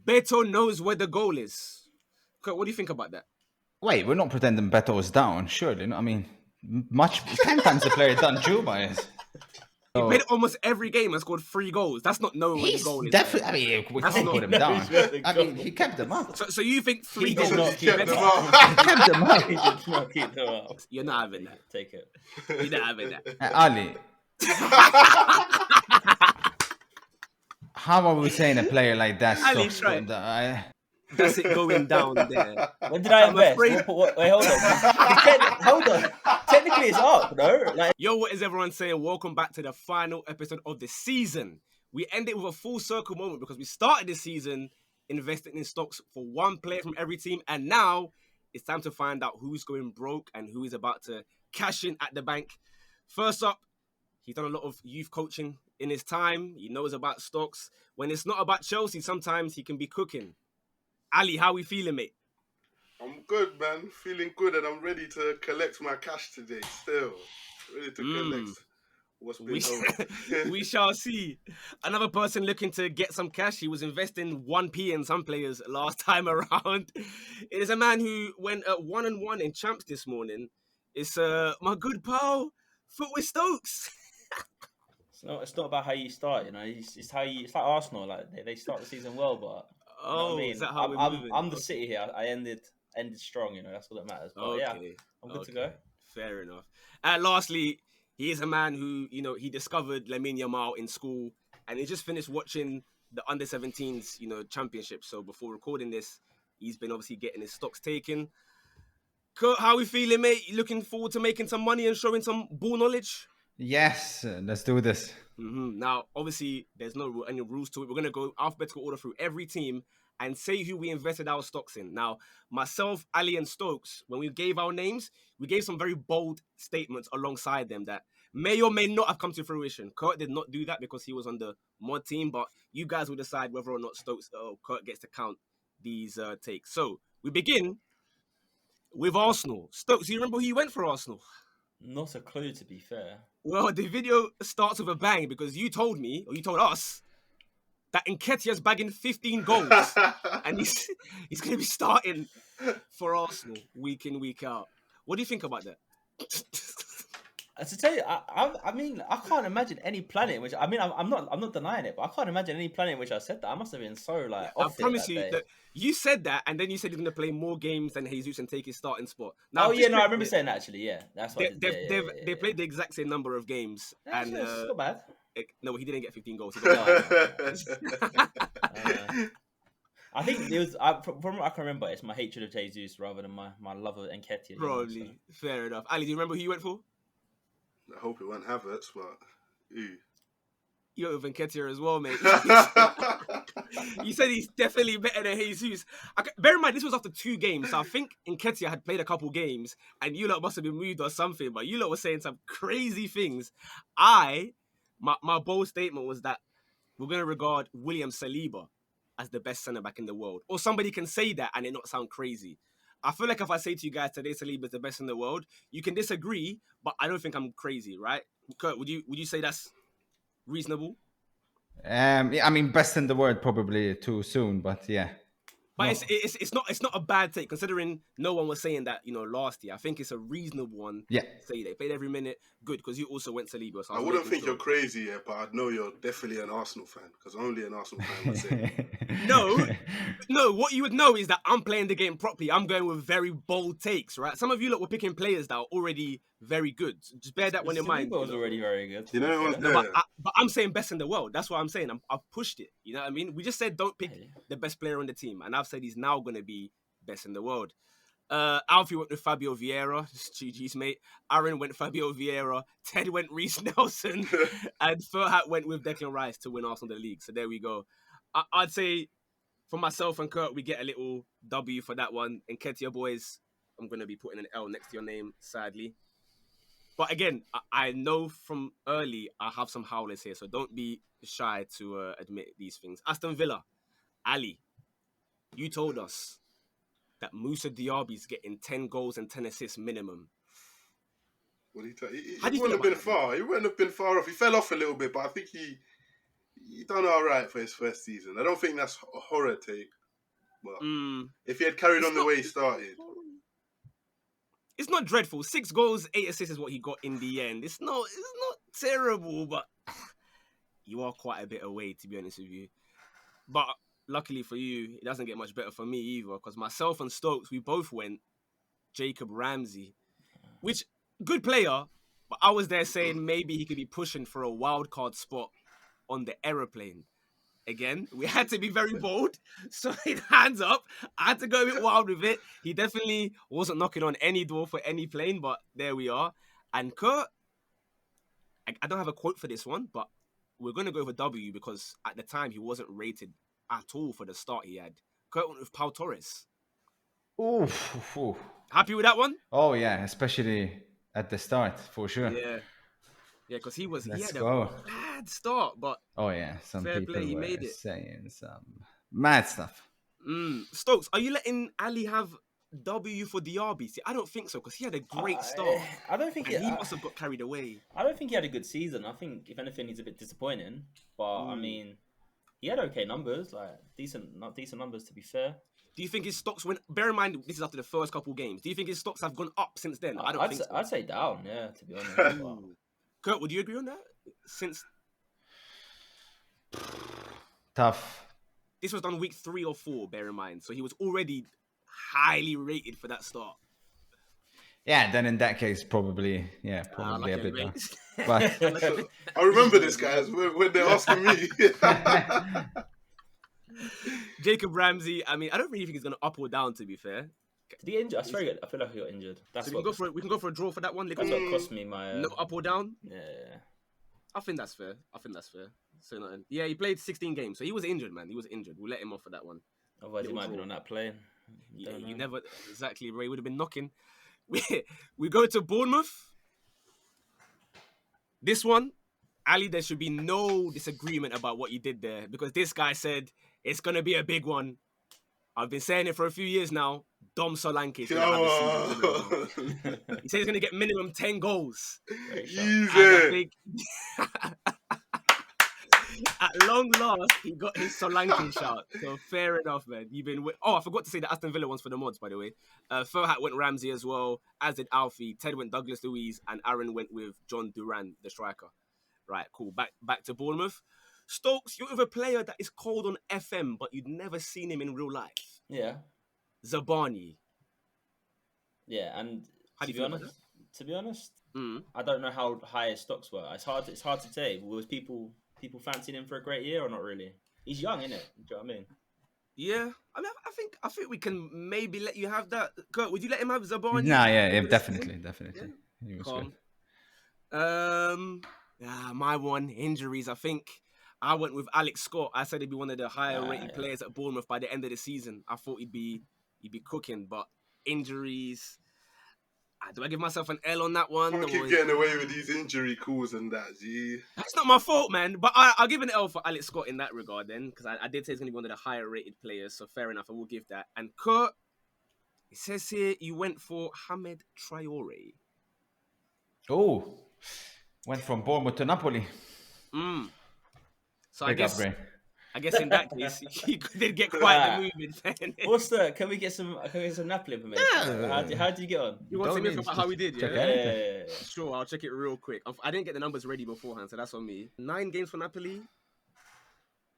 Beto knows where the goal is. Kurt, what do you think about that? Wait, we're not pretending Beto is down, surely. No, I mean, 10 times the player done Juba is. He played almost every game and scored 3 goals. That's not knowing where the He's goal is. definitely. I mean, we can't put him down. I mean, he kept them up. So you think 3 He goals? did not keep Beto- them up. He kept them up. He did not keep them up. You're not having that. Take it. You're not having that. Ali, how are we saying a player like that Ali, stops try going down? That's it going down there. When did I I'm invest? afraid- Wait, hold on. Hold on. Technically, it's up, no? Like, Yo, what is everyone saying? Welcome back to the final episode of the season. We ended with a full circle moment because we started this season investing in stocks for one player from every team, and now it's time to find out who's going broke and who is about to cash in at the bank. First up, he's done a lot of youth coaching in his time. He knows about stocks. When it's not about Chelsea, sometimes he can be cooking. Ali, how we feeling, mate? I'm good, man. Feeling good, and I'm ready to collect my cash today. Still ready to collect what's been owed. We shall see. Another person looking to get some cash. He was investing 1p in some players last time around. It is a man who went at 1-1 in champs this morning. It's my good pal, Foot with Stokes. it's not about how you start, you know. It's how you. It's like Arsenal. Like they start the season well, but you know what I mean? Is that how we're moving? I'm the City here. I ended strong. You know, that's all that matters. But yeah, I'm good to go. Fair enough. And lastly, he is a man who, you know, he discovered Lamine Yamal in school, and he just finished watching the under-17s, you know, championship. So before recording this, he's been obviously getting his stocks taken. Kurt, how we feeling, mate? You looking forward to making some money and showing some ball knowledge? Yes, let's do this. Now, obviously, there's no any rules to it. We're going to go alphabetical order through every team and say who we invested our stocks in. Now, myself, Ali, and Stokes, when we gave our names, we gave some very bold statements alongside them that may or may not have come to fruition. Kurt did not do that because he was on the mod team, but you guys will decide whether or not Stokes or Kurt gets to count these takes. So, we begin with Arsenal. Stokes, do you remember who you went for Arsenal? Not a clue, to be fair. Well, the video starts with a bang because you told me, or you told us, that Nketiah's bagging 15 goals and he's going to be starting for Arsenal week in, week out. What do you think about that? To tell you, I mean, I can't imagine any planet in which I'm not denying it, but I can't imagine any planet in which I said that. I must have been so like. I promise you that you said that, and then you said he's going to play more games than Jesus and take his starting spot. Now, I remember saying that actually. Yeah, that's what they played the exact same number of games, and it's not bad. No, he didn't get 15 goals. I think it was from what I can remember, it's my hatred of Jesus rather than my love of Nketiah. Probably, you know, so. Fair enough. Ali, do you remember who you went for? I hope it won't Havertz, but You went with Nketiah as well, mate. You said he's definitely better than Jesus. Bear in mind, this was after 2 games, so I think Nketiah had played a couple games, and you lot must have been moved or something, but you lot were saying some crazy things. My bold statement was that we're going to regard William Saliba as the best centre-back in the world. Or somebody can say that and it not sound crazy. I feel like if I say to you guys today Saliba is the best in the world, you can disagree, but I don't think I'm crazy, right? Kurt, would you say that's reasonable? I mean, best in the world probably too soon, but yeah. But it's not a bad take considering no one was saying that, you know, last year. I think it's a reasonable one. Yeah. To say they played every minute. Good, because you also went Saliba. So I wouldn't think you're crazy, but I'd know you're definitely an Arsenal fan because only an Arsenal fan would say. No. What you would know is that I'm playing the game properly. I'm going with very bold takes, right? Some of you lot were picking players that are already very good. So just bear that one in mind. Saliba was already very good. You know, but I'm saying best in the world. That's what I'm saying. I've pushed it. You know what I mean? We just said don't pick the best player on the team, and I've said he's now going to be best in the world. Alfie went with Fabio Vieira, GG's mate. Aaron went Fabio Vieira. Ted went Reece Nelson, and Furhat went with Declan Rice to win Arsenal the league. So there we go. I'd say for myself and Kurt, we get a little W for that one. And Nketiah boys, I'm going to be putting an L next to your name, sadly. But again, I know from early I have some howlers here, so don't be shy to admit these things. Aston Villa, Ali, you told us that Moussa Diaby's getting 10 goals and 10 assists minimum. He wouldn't have been far. He wouldn't have been far off. He fell off a little bit, but I think he done all right for his first season. I don't think that's a horror take, but if he had carried on the way he started, it's not dreadful. 6 goals, 8 assists is what he got in the end. It's not terrible, but you are quite a bit away, to be honest with you. But luckily for you, it doesn't get much better for me either, because myself and Stokes, we both went Jacob Ramsey, which, good player, but I was there saying maybe he could be pushing for a wild card spot on the aeroplane. Again, we had to be very bold, so hands up. I had to go a bit wild with it. He definitely wasn't knocking on any door for any plane, but there we are. And Kurt, I don't have a quote for this one, but we're going to go for W because at the time he wasn't rated at all for the start he had. Kurt went with Pau Torres. Ooh. Happy with that one? Oh, yeah, especially at the start, for sure. Yeah, because he had go. a bad start, but oh yeah, some fair people play, he were made it. saying some mad stuff. Stokes, are you letting Ali have W for Diaby? See, I don't think so, because he had a great start. I don't think he must have got carried away. I don't think he had a good season. I think, if anything, he's a bit disappointing. But I mean, he had okay numbers, like decent numbers to be fair. Do you think his stocks went? Bear in mind, this is after the first couple games. Do you think his stocks have gone up since then? I don't think so. I'd say down, yeah, to be honest. Kurt, would you agree on that? Since Tough. this was done week 3 or 4, bear in mind, so he was already highly rated for that start. Yeah, then in that case, probably a bit down. But I remember this, guys, when they're asking me. Jacob Ramsey, I mean, I don't really think he's going to up or down, to be fair. Did he injure? That's very good. I feel like he got injured. That's so we can go for a draw for that one. That's what cost me my... No up or down? Yeah. I think that's fair. So nothing. Yeah, he played 16 games, so he was injured, man. He was injured. We'll let him off for that one. Otherwise, he might have been on that plane. Yeah, you never... Exactly, Ray would have been knocking. We go to Bournemouth. This one, Ali, there should be no disagreement about what you did there, because this guy said it's going to be a big one. I've been saying it for a few years now. Dom Solanke is going to have a season. He said he's going to get minimum 10 goals. Easy. At long last, he got his Solanke shout. So fair enough, man. I forgot to say the Aston Villa ones for the mods, by the way. Furhat went Ramsey as well, as did Alfie. Ted went Douglas Luiz, and Aaron went with John Duran, the striker. Right, cool. Back to Bournemouth. Stokes, you're with a player that is called on FM, but you'd never seen him in real life. Yeah. Zabani. Yeah, and How do you feel about that? To be honest, I don't know how high his stocks were. It's hard to say. Was people fancying him for a great year or not really? He's young, isn't it? Do you know what I mean? Yeah, I mean, I think we can maybe let you have that. Kurt, would you let him have Zabani? Nah, yeah, definitely. Yeah. He was good. My one, injuries. I think I went with Alex Scott. I said he'd be one of the higher rated players at Bournemouth by the end of the season. I thought he'd be cooking, but injuries. Do I give myself an L on that one? I keep getting away with these injury calls and that, G. That's not my fault, man. But I'll give an L for Alex Scott in that regard then, because I did say he's going to be one of the higher rated players, so fair enough, I will give that. And Kurt, it says here you went for Hamed Traore. Oh, went from Bournemouth to Napoli. So I guess in that case, he did get quite the movement. What's the? Can we get some Napoli information? Yeah. How did you get on? You want to me about how we did? Yeah. Sure, I'll check it real quick. I didn't get the numbers ready beforehand, so that's on me. 9 games for Napoli.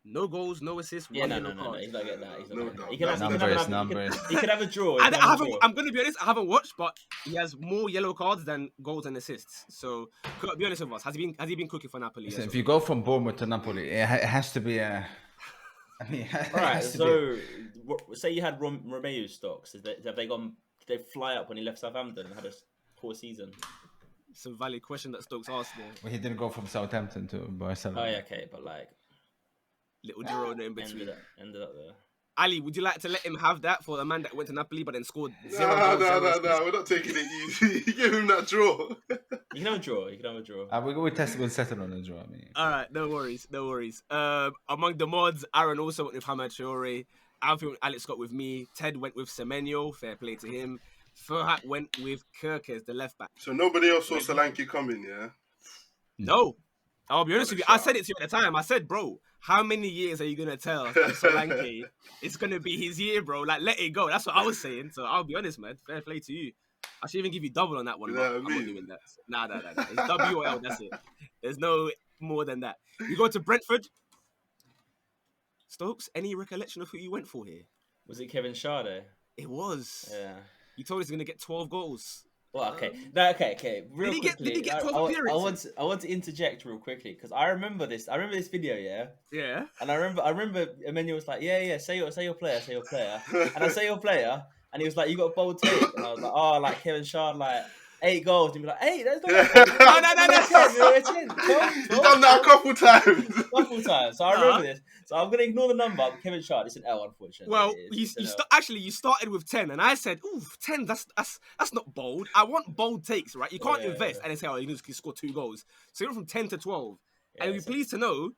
No goals, no assists. Yeah, no. He's not getting that. He can have a draw. I'm going to be honest. I haven't watched, but he has more yellow cards than goals and assists. So, be honest with us. Has he been cooking for Napoli? So if you go from Bournemouth to Napoli, it has to be a. All right. So, say you had Romeo stocks. Have they gone? Did they fly up when he left Southampton and had a poor season? It's a valid question that Stokes asked there. Well, he didn't go from Southampton to Barcelona. Oh, yeah, okay, but like. Little Girona in between. Ended up there. Ali, would you like to let him have that for the man that went to Napoli but then scored 0 goals? No, we're not taking it easy. Give him that draw. You can have a draw. We'll settle on a draw. I mean. All right, no worries. Among the mods, Aaron also went with Hamed Traore. Alfie went Alex Scott with me. Ted went with Semenyo. Fair play to him. Furhat went with Kirkes, the left back. So nobody else saw Solanke coming, yeah? No. I'll be honest with you. I said it to you at the time. I said, bro, how many years are you gonna tell that Solanke it's gonna be his year, bro? Like, let it go. That's what I was saying. So I'll be honest, man. Fair play to you. I should even give you double on that one, You but know what I I'm not mean? doing that. Nah. It's W or L. That's it. There's no more than that. We go to Brentford. Stokes, any recollection of who you went for here? Was it Kevin Schade? It was. Yeah. You told us he's gonna get 12 goals. Well, okay. Real Did he quickly, get 12 appearances? I want to interject real quickly because I remember this. I remember this video, yeah. Yeah. And I remember Emmanuel was like, yeah, say your player. And I say your player, and he was like, you got a bold take, and I was like, oh, like Kevin Schade, like 8 goals, and he'd be like, 8, that's not No. 10, 12, You've done that a couple times. So I remember this. So I'm gonna ignore the number. But Kevin Schade, it's an L, unfortunately. Well, you started with 10, and I said, "Ooh, 10. That's not bold. I want bold takes, right? You can't invest and then say, oh, you can score 2 goals. So he went from 10 to 12, and we're pleased to know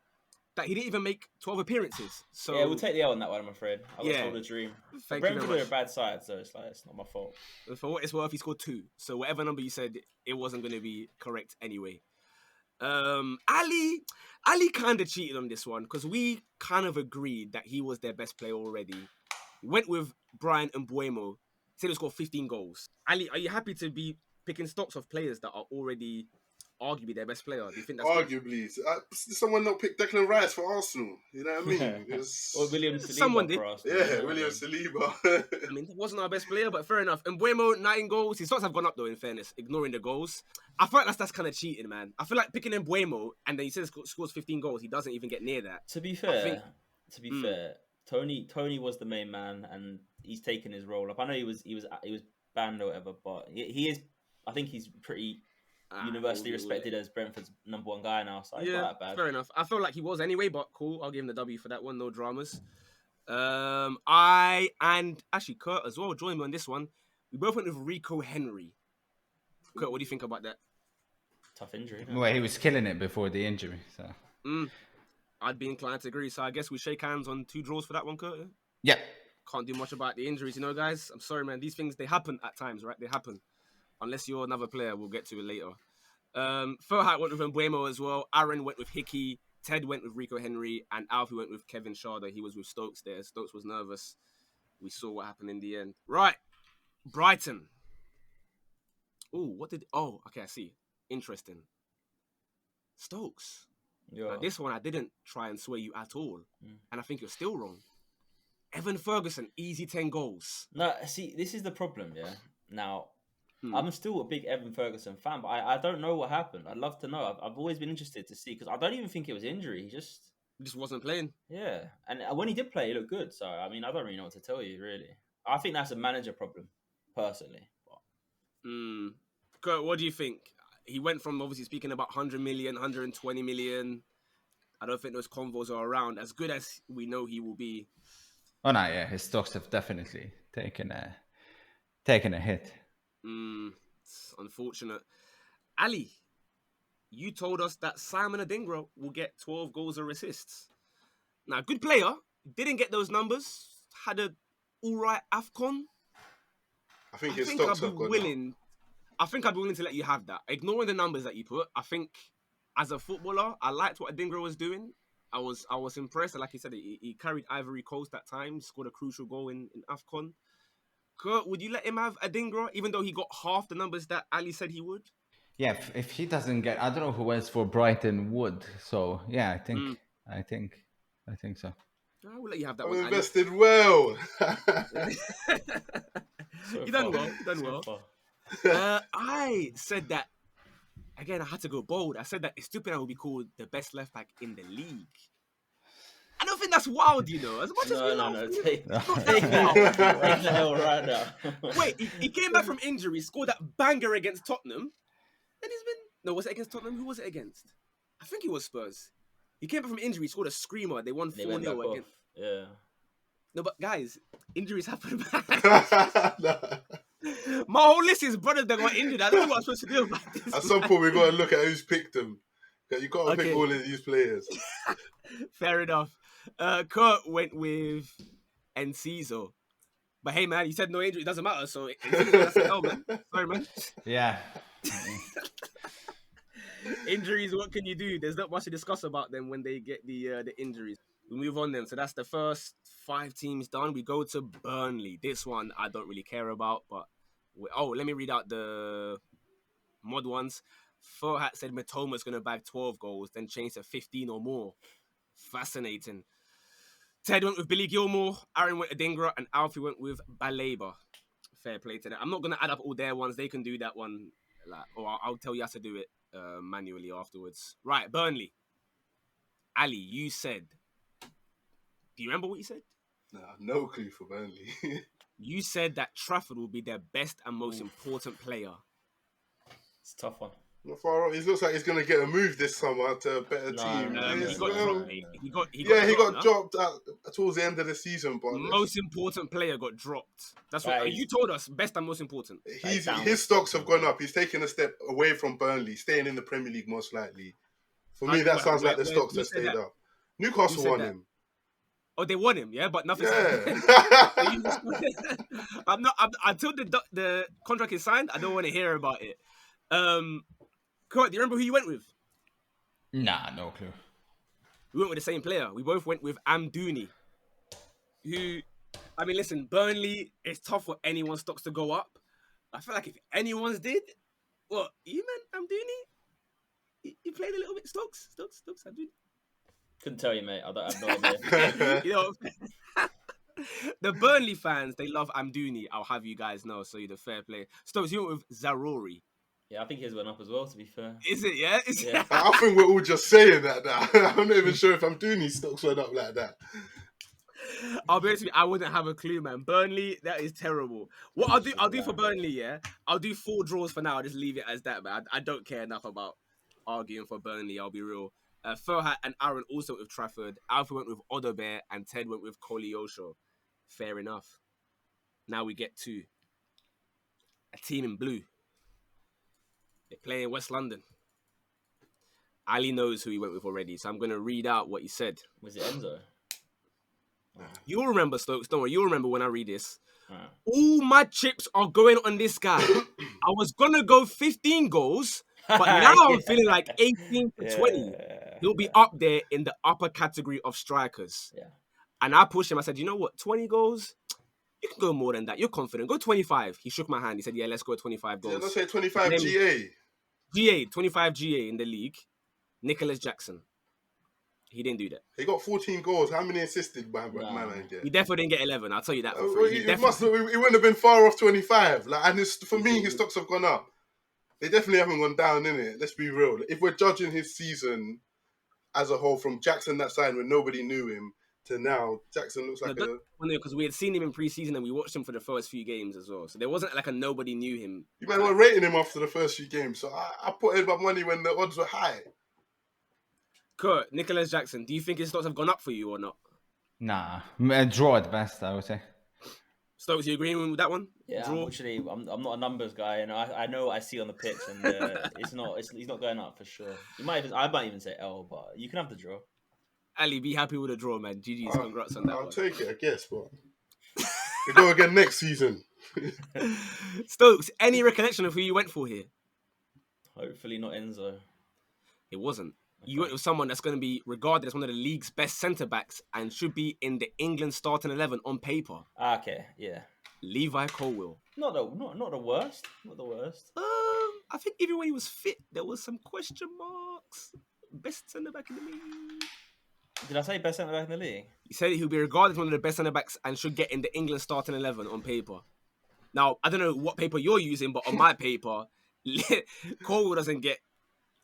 that he didn't even make 12 appearances. So yeah, we'll take the L on that one, I'm afraid. I was told a dream. Brentford are a bad side, so it's not my fault. For what it's worth, he scored 2. So whatever number you said, it wasn't going to be correct anyway. Ali kind of cheated on this one because we kind of agreed that he was their best player already. Went with Brighton and Mbeumo. Said he scored 15 goals. Ali, are you happy to be picking stocks of players that are already arguably their best player? Do you think that's arguably? Someone not picked Declan Rice for Arsenal. You know what I mean? Or William Saliba Someone did. for Arsenal. Yeah, William Saliba. I mean, that wasn't our best player, but fair enough. And Mbeumo, 9 goals. His stocks have gone up though, in fairness, ignoring the goals. I feel like that's kind of cheating, man. I feel like picking Mbeumo and then he says scores 15 goals. He doesn't even get near that. To be fair, Tony was the main man, and he's taken his role up. I know he was banned or whatever, but he is. I think he's pretty universally respected as Brentford's number 1 guy now. So it's not that bad. Fair enough. I feel like he was anyway, but cool. I'll give him the W for that one. No dramas. I and actually Kurt as well joined me on this one. We both went with Rico Henry. Kurt, what do you think about that? Tough injury. Well, he was killing it before the injury, so. I'd be inclined to agree. So I guess we shake hands on 2 draws for that one, Kurt. Yeah. Can't do much about the injuries, guys. I'm sorry, man. These things, they happen at times, right? They happen. Unless you're another player, we'll get to it later. Furhat went with Mbeumo as well. Aaron went with Hickey. Ted went with Rico Henry. And Alfie went with Kevin Schade. He was with Stokes there. Stokes was nervous. We saw what happened in the end. Right. Brighton. Okay, I see. Interesting. Stokes. Yeah. Now, this one, I didn't try and sway you at all. And I think you're still wrong. Evan Ferguson, easy 10 goals. No, see, this is the problem, yeah? Now, I'm still a big Evan Ferguson fan, but I don't know what happened. I'd love to know. I've always been interested to see, because I don't even think it was injury. He just wasn't playing. Yeah. And when he did play, he looked good. So, I mean, I don't really know what to tell you, really. I think that's a manager problem, personally. Kurt, what do you think? He went from obviously speaking about 100 million, 120 million. I don't think those convos are around as good as we know he will be. Oh no, yeah, his stocks have definitely taken a hit. It's unfortunate. Ali, you told us that Simon Adingra will get 12 goals or assists. Now, good player, didn't get those numbers. Had a all right AFCON. I think his stocks have gone down. I think I'd be willing to let you have that. Ignoring the numbers that you put, I think as a footballer, I liked what Adingra was doing. I was impressed. Like he said, he carried Ivory Coast that time, scored a crucial goal in AFCON. Kurt, would you let him have Adingra, even though he got half the numbers that Ali said he would? Yeah, if he doesn't get, I don't know who else for Brighton would. So yeah, I think so. I will let you have that I've one. invested well. You done well. I said that, again, I had to go bold. I said that Estupinian will be called the best left back in the league. I don't think that's wild, As much as we love. Take the hell right now. Wait, he came back from injury, scored that banger against Tottenham. Then he's been... No, was it against Tottenham? Who was it against? I think it was Spurs. He came back from injury, scored a screamer. They won 4-0 against... Yeah. No, but guys, injuries happen. My whole list is brothers that got injured. I don't know what I'm supposed to do about this. At some point, we've got to look at who's picked them. You can't pick all of these players. Fair enough. Kurt went with Enciso. But hey, man, you said no injury. It doesn't matter. So, that's an L, man. Sorry, man. Yeah. Injuries, what can you do? There's not much to discuss about them when they get the injuries. We move on then. So that's the first 5 teams done. We go to Burnley. This one I don't really care about, but let me read out the mod ones. Furhat said Matoma's going to bag 12 goals, then change to 15 or more. Fascinating. Ted went with Billy Gilmore, Aaron went with Adingra, and Alfie went with Baleba. Fair play to them. I'm not going to add up all their ones. They can do that one, or I'll tell you how to do it manually afterwards. Right, Burnley. Ali, you said... Do you remember what you said? Nah, no clue for Burnley. You said that Trafford will be their best and most important player. It's a tough one. Not far off. He looks like he's going to get a move this summer to a better team. He got dropped towards the end of the season. But most important player got dropped. That's what you told us. Best and most important. His stocks have gone up. He's taken a step away from Burnley, staying in the Premier League most likely. For me, that sounds like the stocks have stayed up. Newcastle won him. Oh, they won him, yeah, but nothing. Yeah. I'm not. Until the contract is signed, I don't want to hear about it. Kurt, do you remember who you went with? Nah, no clue. We went with the same player. We both went with Amdouni. Who, I mean, listen, Burnley. It's tough for anyone's stocks to go up. I feel like if anyone's did, what you man, Amdouni? You played a little bit Stokes, Amdouni. Couldn't tell you, mate. I have no idea. You know, the Burnley fans, they love Amdouni. I'll have you guys know, so you're the fair play. Stokes, you went with Zarori. Yeah, I think his went up as well, to be fair. Is it, yeah? Yeah. I think we're all just saying that now. I'm not even sure if Amdouni's stocks went up like that. I'll be honest with you, I wouldn't have a clue, man. Burnley, that is terrible. What I'll do for Burnley, yeah? I'll do 4 draws for now. I'll just leave it as that, man. I don't care enough about arguing for Burnley, I'll be real. Furhat and Aaron also went with Trafford. Alfie went with Odobear and Ted went with Koleosho. Fair enough. Now we get to a team in blue. They play in West London. Ali knows who he went with already, so I'm going to read out what he said. Was it Enzo? You'll remember, Stokes. Don't worry. You'll remember when I read this. All my chips are going on this guy. I was going to go 15 goals, but now I'm feeling like 18 to 20. He'll be up there in the upper category of strikers. Yeah. And I pushed him. I said, you know what? 20 goals? You can go more than that. You're confident. Go 25. He shook my hand. He said, yeah, let's go 25 goals. Yeah, let's say 25 GA. GA, 25 GA in the league. Nicholas Jackson. He didn't do that. He got 14 goals. How many assisted my man get? He definitely didn't get 11. I'll tell you that for free. He wouldn't have been far off 25. And for me, his stocks have gone up. They definitely haven't gone down, innit? Let's be real. If we're judging his season as a whole, from Jackson that signed when nobody knew him to now, Jackson looks like because we had seen him in pre-season and we watched him for the first few games as well. So there wasn't like a nobody knew him. You might were rating him after the first few games. So I put in my money when the odds were high. Kurt, Nicholas Jackson, do you think his stocks have gone up for you or not? Nah, a draw at best, I would say. Stokes, you agreeing with that one? Yeah, draw? Unfortunately, I'm not a numbers guy, and I know what I see on the pitch, and he's not going up for sure. I might even say L, but you can have the draw. Ali, be happy with a draw, man. GG's, congrats on that I'll one. take it, I guess, but we go again next season. Stokes, any recollection of who you went for here? Hopefully not Enzo. It wasn't. Okay. You went with someone that's going to be regarded as one of the league's best centre-backs and should be in the England starting 11 on paper. Okay, yeah. Levi Colwill. Not the worst. Not the worst. I think even when he was fit, there was some question marks. Best centre-back in the league. Did I say best centre-back in the league? He said he'll be regarded as one of the best centre-backs and should get in the England starting 11 on paper. Now, I don't know what paper you're using, but on my paper, Colwill doesn't get.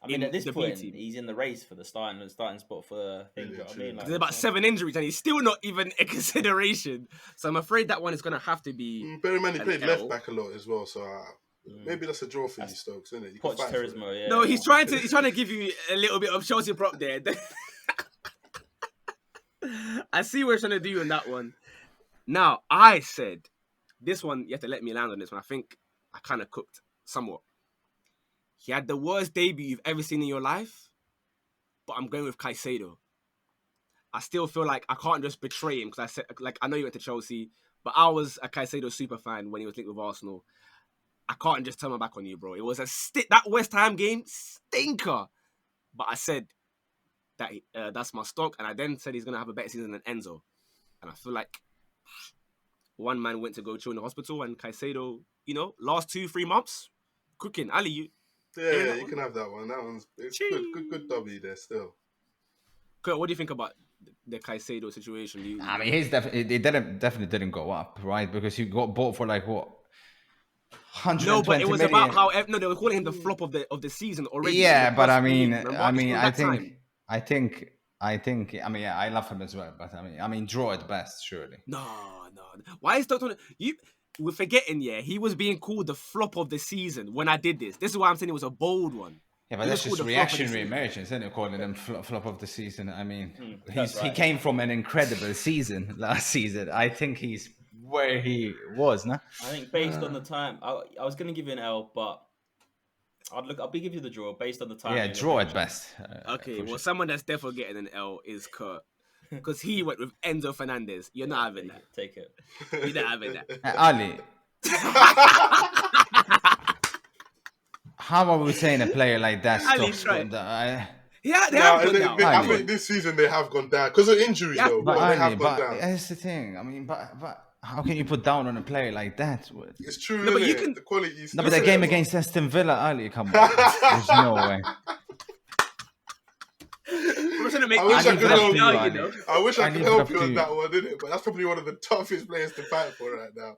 I mean, at this point, he's in the race for the starting spot for the thing. You know what I mean? There's about 7 injuries, and he's still not even a consideration. So I'm afraid that one is going to have to be. Bear in mind, he played left back a lot as well, so maybe that's a draw for you, Stokes, isn't it? Yeah. No, he's trying to give you a little bit of Chelsea prop there. I see what he's trying to do in that one. Now, I said this one. You have to let me land on this one. I think I kind of cooked somewhat. He had the worst debut you've ever seen in your life, but I'm going with Caicedo. I still feel like I can't just betray him because I said, like, I know you went to Chelsea, but I was a Caicedo super fan when he was linked with Arsenal. I can't just turn my back on you, bro. It was that West Ham game stinker. but I said that that's my stock, and I then said he's gonna have a better season than Enzo, and I feel like one man went to go chill in the hospital, and Caicedo, last 2-3 months, cooking. Ali, you you can have that one. That one's good W there still. Kurt, what do you think about the Caicedo situation? I mean, he definitely didn't go up, right? Because he got bought for like what? 120 no, but it was million. about how they were calling him the flop of the season already. Yeah, but I mean, I love him as well, but I mean, draw at best, surely. No. Why is Stoke? We're forgetting, he was being called the flop of the season when I did this. This is why I'm saying it was a bold one. Yeah, but that's just reactionary emergence, isn't it? Calling him flop of the season. I mean, he came from an incredible season last season. I think he's where he was, no? I think based on the time, I was going to give you an L, but I'll be giving you the draw based on the time. Yeah, draw at best. Okay, well, someone that's definitely getting an L is Kurt. Because he went with Enzo Fernandez. You're not having that. Take it. You're not having that. Ali. How are we saying a player like that? Ali tried. Yeah, they have gone down. I think this season they have gone down because of injuries, though. But they have gone down. That's the thing. I mean, but how can you put down on a player like that? It's true. No, but you can. The quality. No, but that game against Aston Villa, Ali, come on. There's no way. I wish I could help you. I wish I could help you on that one, didn't it? But that's probably one of the toughest players to fight for right now.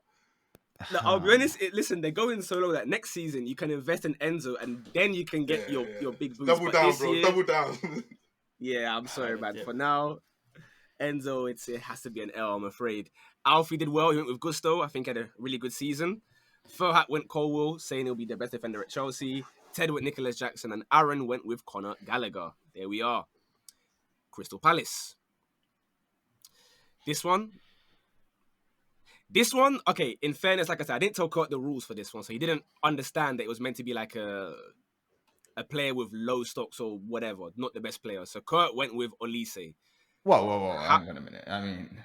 No, I'll be honest. Listen, they're going so low that next season you can invest in Enzo, and then you can get your big boost. Double down, bro. Double down. Yeah, I'm sorry, man. For now, Enzo, it has to be an L, I'm afraid. Alfie did well. He went with Gusto. I think had a really good season. Furhat went Colwell, saying he'll be the best defender at Chelsea. Ted went Nicholas Jackson, and Aaron went with Conor Gallagher. There we are. Crystal Palace. This one, okay, in fairness, like I said, I didn't tell Kurt the rules for this one, so he didn't understand that it was meant to be like a player with low stocks or whatever, not the best player. So Kurt went with Olise. Whoa, hang on a minute. I mean,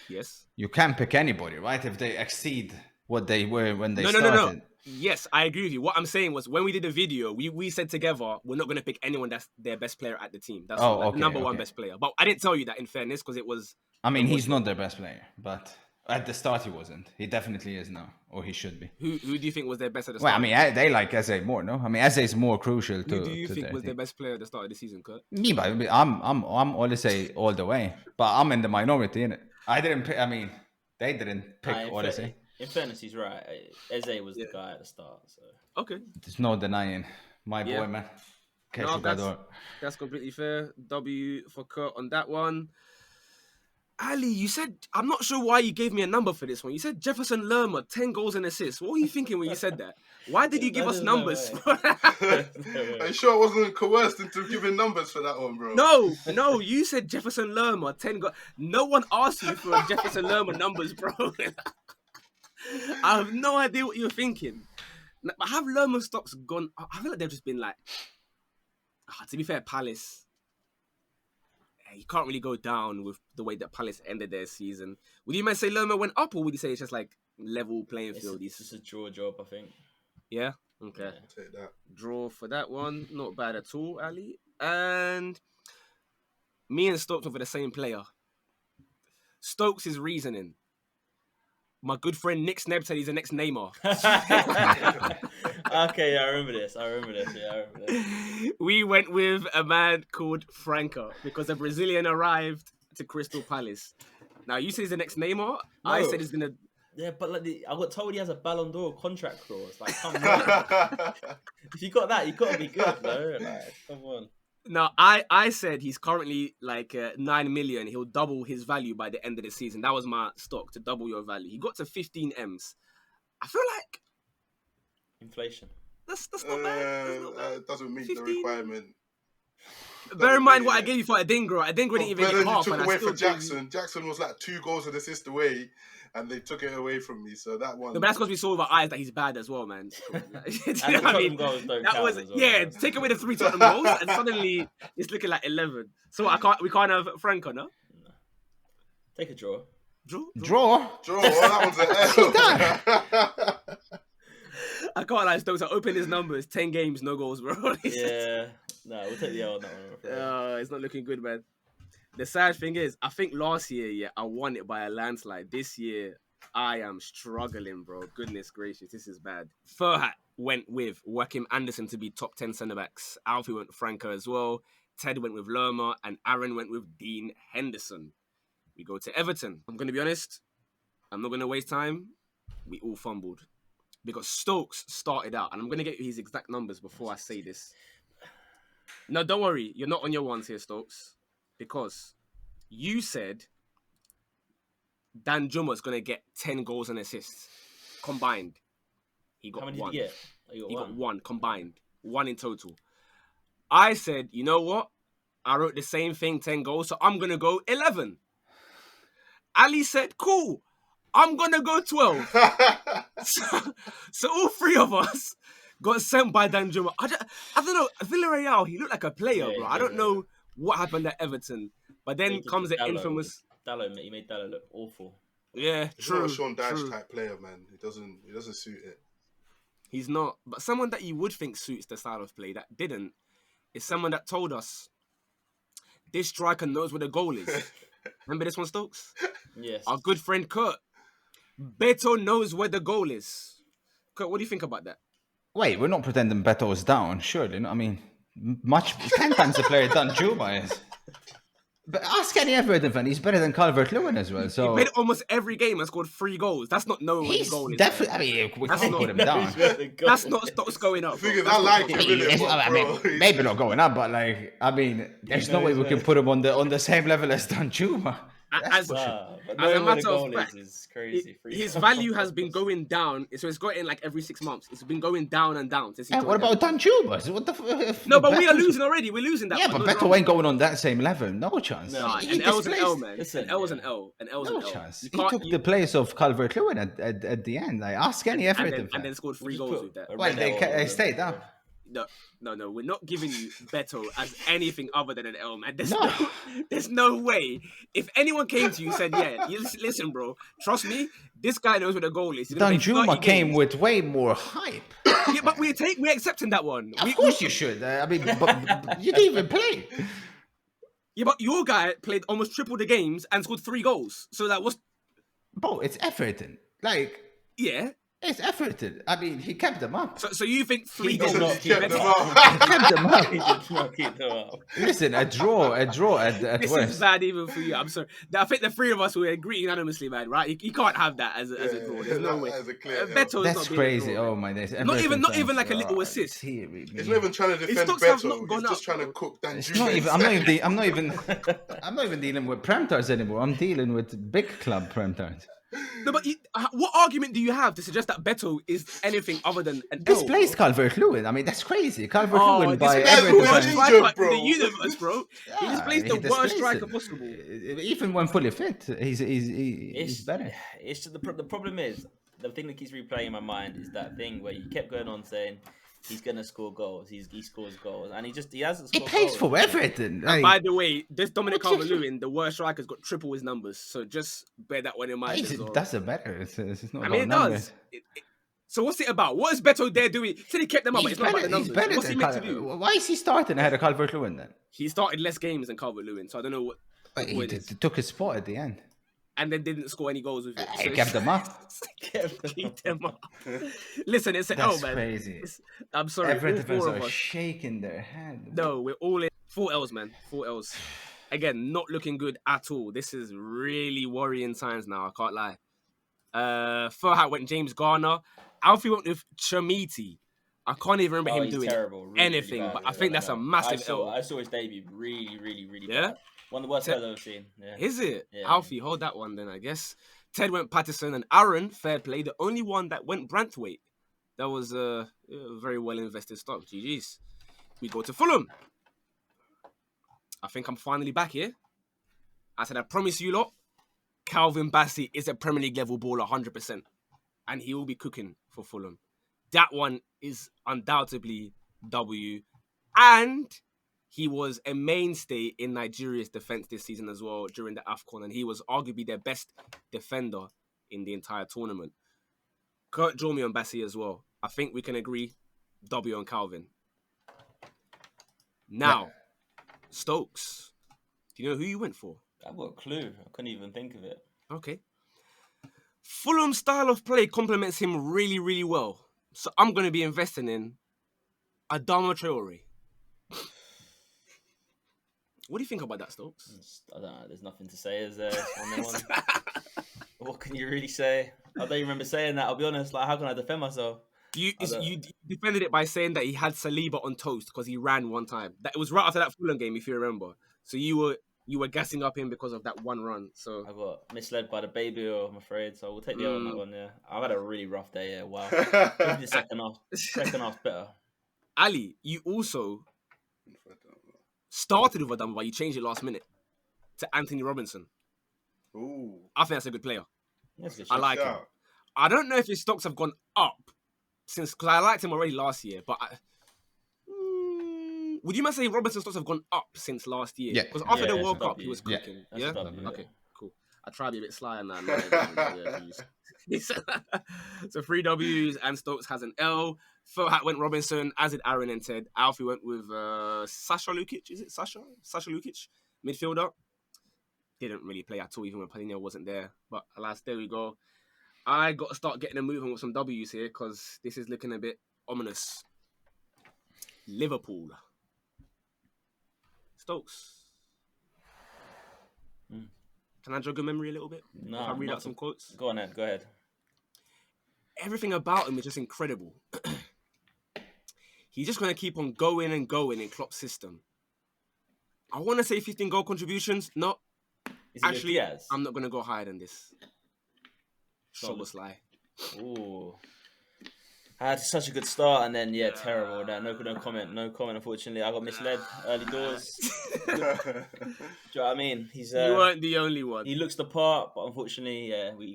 yes, you can't pick anybody, right? If they exceed what they were when they started. No. Yes, I agree with you. What I'm saying was when we did the video, we said together, we're not going to pick anyone that's their best player at the team. That's number one best player. But I didn't tell you that in fairness because it was... I mean, he's not their best player, but at the start he wasn't. He definitely is now, or he should be. Who do you think was their best at the start? Well, I mean, they like Eze more, no? I mean, Eze is more crucial to... Who do you think was their best player at the start of the season, Kurt? Me, but I'm Olise all the way. But I'm in the minority, innit? I didn't pick... I mean, they didn't pick Olise. In fairness, he's right. Eze was the guy at the start. So okay, there's no denying my boy, man. No, that's completely fair. W for Kurt on that one. Ali, you said, I'm not sure why you gave me a number for this one. You said Jefferson Lerma, 10 goals and assists. What were you thinking when you said that? Why did you give us numbers? Are you sure I wasn't coerced into giving numbers for that one, bro? No, you said Jefferson Lerma, 10 goals. No one asked you for Jefferson Lerma numbers, bro. I have no idea what you're thinking. But have Lerma stocks gone? I feel like they've just been like, to be fair, Palace, you can't really go down with the way that Palace ended their season. Would you might say Lerma went up, or would you say it's just like level playing field? It's just a draw job, I think. Yeah? Okay. Yeah. Take that. Draw for that one. Not bad at all, Ali. And me and Stokes over the same player. Stokes' reasoning. My good friend Nick Sneb said he's the next Neymar. Okay, I remember this. We went with a man called Franca because a Brazilian arrived to Crystal Palace. Now, you say he's the next Neymar. No. I said he's going to... Yeah, but like I got told he has a Ballon d'Or contract clause. Like, come on. If you got that, you got to be good, though. Like, come on. Now, I said he's currently like 9 million. He'll double his value by the end of the season. That was my stock, to double your value. He got to 15 M's. I feel like... Inflation. That's not bad. It doesn't meet the requirement. Bear in mind what I gave you for Adingra. Adingra didn't even get half. You took away for Jackson. Jackson was like 2 goals and assist away, and they took it away from me. So that one... No, but that's because we saw with our eyes that he's bad as well, man. You know what I mean? That was take away the 3 Tottenham goals, and suddenly it's looking like 11. So we can't have Franco, no? Take a draw. Draw? Well, that one's an L. I can't lie, Stokes. I opened his numbers. 10 games, no goals, bro. Yeah. No, we'll take the L on that one. I'm afraid. It's not looking good, man. The sad thing is, I think last year, I won it by a landslide. This year, I am struggling, bro. Goodness gracious, this is bad. Furhat went with Joachim Andersen to be top 10 centre-backs. Alfie went with Franco as well. Ted went with Lerma. And Aaron went with Dean Henderson. We go to Everton. I'm going to be honest. I'm not going to waste time. We all fumbled. Because Stokes started out. And I'm going to get you his exact numbers before I say this. No, don't worry. You're not on your ones here, Stokes. Because you said Dan Juma's going to get 10 goals and assists combined. He got How many one. did he get? He got one combined. One in total. I said, you know what? I wrote the same thing, 10 goals, so I'm going to go 11. Ali said, cool. I'm going to go 12. so all three of us got sent by Dan Juma. I don't know. Villarreal, he looked like a player, bro. I don't know what happened at Everton. But then comes the infamous... He made Dallo look awful. Yeah, He's true. not a Sean Dyche true. type player, man. He doesn't suit it. He's not. But someone that you would think suits the style of play that didn't is someone that told us this striker knows where the goal is. Remember this one, Stokes? Yes. Our good friend Kurt. Beto knows where the goal is. Kurt, what do you think about that? Wait, we're not pretending Beto is down, surely. No? I mean, 10 times the player Dan Juma is. But ask any Everton fan, he's better than Calvert-Lewin as well. So he played almost every game and scored 3 goals. That's not knowing where the goal is. Definitely. I mean, we can't put him down. That's not Stokes going up. The thing is, I like him. I mean, maybe not going up, but there's no way we can put him on the same level as Dan Juma. As a matter of fact, is crazy. His value has been going down. So it's going like every 6 months. It's been going down and down. Since What about Dan Juma? What the No, but we are losing already. We're losing that. Yeah, one. but Beto ain't going on that same level. No chance. Nah, He an L was an L, displaced- man. Listen, An L was an L. An L was No an L. chance. You He can't- took you- the place of Calvert-Lewin at the end. Like, ask any Everton fan. and then scored 3 goals with that. Well, they stayed up. No, we're not giving you Beto as anything other than an L, man. No. There's no way. If anyone came to you and said, yeah, listen, bro, trust me, this guy knows where the goal is. Dan Juma came with way more hype. Yeah, but we're accepting that one. Of course you should. I mean, but you didn't even play. Yeah, but your guy played almost triple the games and scored 3 goals. So that was... Bro, it's Everton. Like, Yeah. it's Everton. I mean, he kept them up. So you think 3 He goals did not is keep better? them He kept them up. He did not keep them up. Listen, a draw at This worst. is bad even for you. I'm sorry. I think the 3 of us will agree unanimously, man, right? You can't have that as a draw. There's no way. As a clear Beto is That's not being a crazy. draw, Oh man. my days. Not even like a little assist. He's not even trying to defend stocks have Beto. not gone He's just up, trying to bro. cook Dan It's Juma. not even. I'm not even dealing with Prem-tards anymore. I'm dealing with big club Prem-tards. No, but what argument do you have to suggest that Beto is anything other than an L? Displaced Calvert-Lewin. I mean, that's crazy. Calvert-Lewin by displaced the Everton worst fans. striker Egypt, bro. in the universe, bro. He displaced the worst displaced striker him. possible. Even when fully fit, he's better. It's just the problem is the thing that keeps replaying in my mind is that thing where you kept going on saying he's gonna score goals. He scores goals, and he hasn't. He Scored plays goals. for Everton. Like, By the way, this Dominic What you- Calvert-Lewin, the worst striker's got triple his numbers. So just bear that one in mind. it as well. doesn't matter. It's not I about mean, it numbers. does. So what's it about? What is Beto there doing? He said he kept them up, but He's it's not about the better, he's numbers. better What's he than meant to do? Why is he starting ahead of Calvert-Lewin then? He started less games than Calvert-Lewin, so I don't know what But the he point is. took his spot at the end. And then didn't score any goals with it. He kept them up. Keep them up. Listen, it's an That's L, man. crazy. I'm sorry, Everton all fans 4 of are us. shaking their head. No, we're all in 4 L's, man. 4 L's. Again, not looking good at all. This is really worrying signs now. I can't lie. Furhat went James Garner. Alfie went with Chamiti. I can't even remember him He's doing terrible, really, anything, really bad, but I think that's a massive L. I saw his debut really, really, really Yeah? bad. One of the worst I've ever seen. Yeah. Is it? Yeah. Alfie, hold that one then, I guess. Ted went Patterson and Aaron, fair play, the only one that went Branthwaite. That was a very well invested stock. GG's. We go to Fulham. I think I'm finally back here. I said, I promise you lot, Calvin Bassey is a Premier League level baller 100%. And he will be cooking for Fulham. That one is undoubtedly W. And he was a mainstay in Nigeria's defense this season as well during the AFCON. And he was arguably their best defender in the entire tournament. Kurt drew me on Bassey as well. I think we can agree W on Calvin. Now, Stokes. Do you know who you went for? I've got a clue. I couldn't even think of it. Okay. Fulham's style of play complements him really, really well. So I'm going to be investing in Adama Traore. What do you think about that, Stokes? I don't know. There's nothing to say. Is there? What can you really say? I don't even remember saying that. I'll be honest. Like, how can I defend myself? You defended it by saying that he had Saliba on toast because he ran one time. That it was right after that Fulham game, if you remember. So you were gassing up him because of that one run. So I got misled by the baby, I'm afraid. So we'll take the L on that one. Yeah, I've had a really rough day. Yeah, wow. Maybe the second half's better. Ali, you also started with Adama, but you changed it last minute to Anthony Robinson. Ooh, I think that's a good player. That's good. I like him. I don't know if his stocks have gone up since, because I liked him already last year, but would you mind saying Robinson's stocks have gone up since last year? Yeah. Because after the it's World a Cup, W. he was Yeah. cooking. That's Yeah? a W, Okay, cool. I try to be a bit sly on that. So 3 W's and Stokes has an L. Furhat went Robinson, as did Aaron and Ted. Alfie went with Sasha Lukic. Is it Sasha? Sasha Lukic, midfielder. Didn't really play at all, even when Palhinha wasn't there. But alas, there we go. I got to start getting a move on with some W's here because this is looking a bit ominous. Liverpool. Stokes. Can I jog your memory a little bit? No, Can I read out some quotes? Go on, Ed. Go ahead. Everything about him is just incredible. He's just going to keep on going and going in Klopp's system. I want to say 15 goal contributions. No. Actually, I'm not going to go higher than this. Szoboszlai. Ooh. I had such a good start and then, terrible. No comment, unfortunately. I got misled early doors. Do you know what I mean? You weren't the only one. He looks the part, but unfortunately,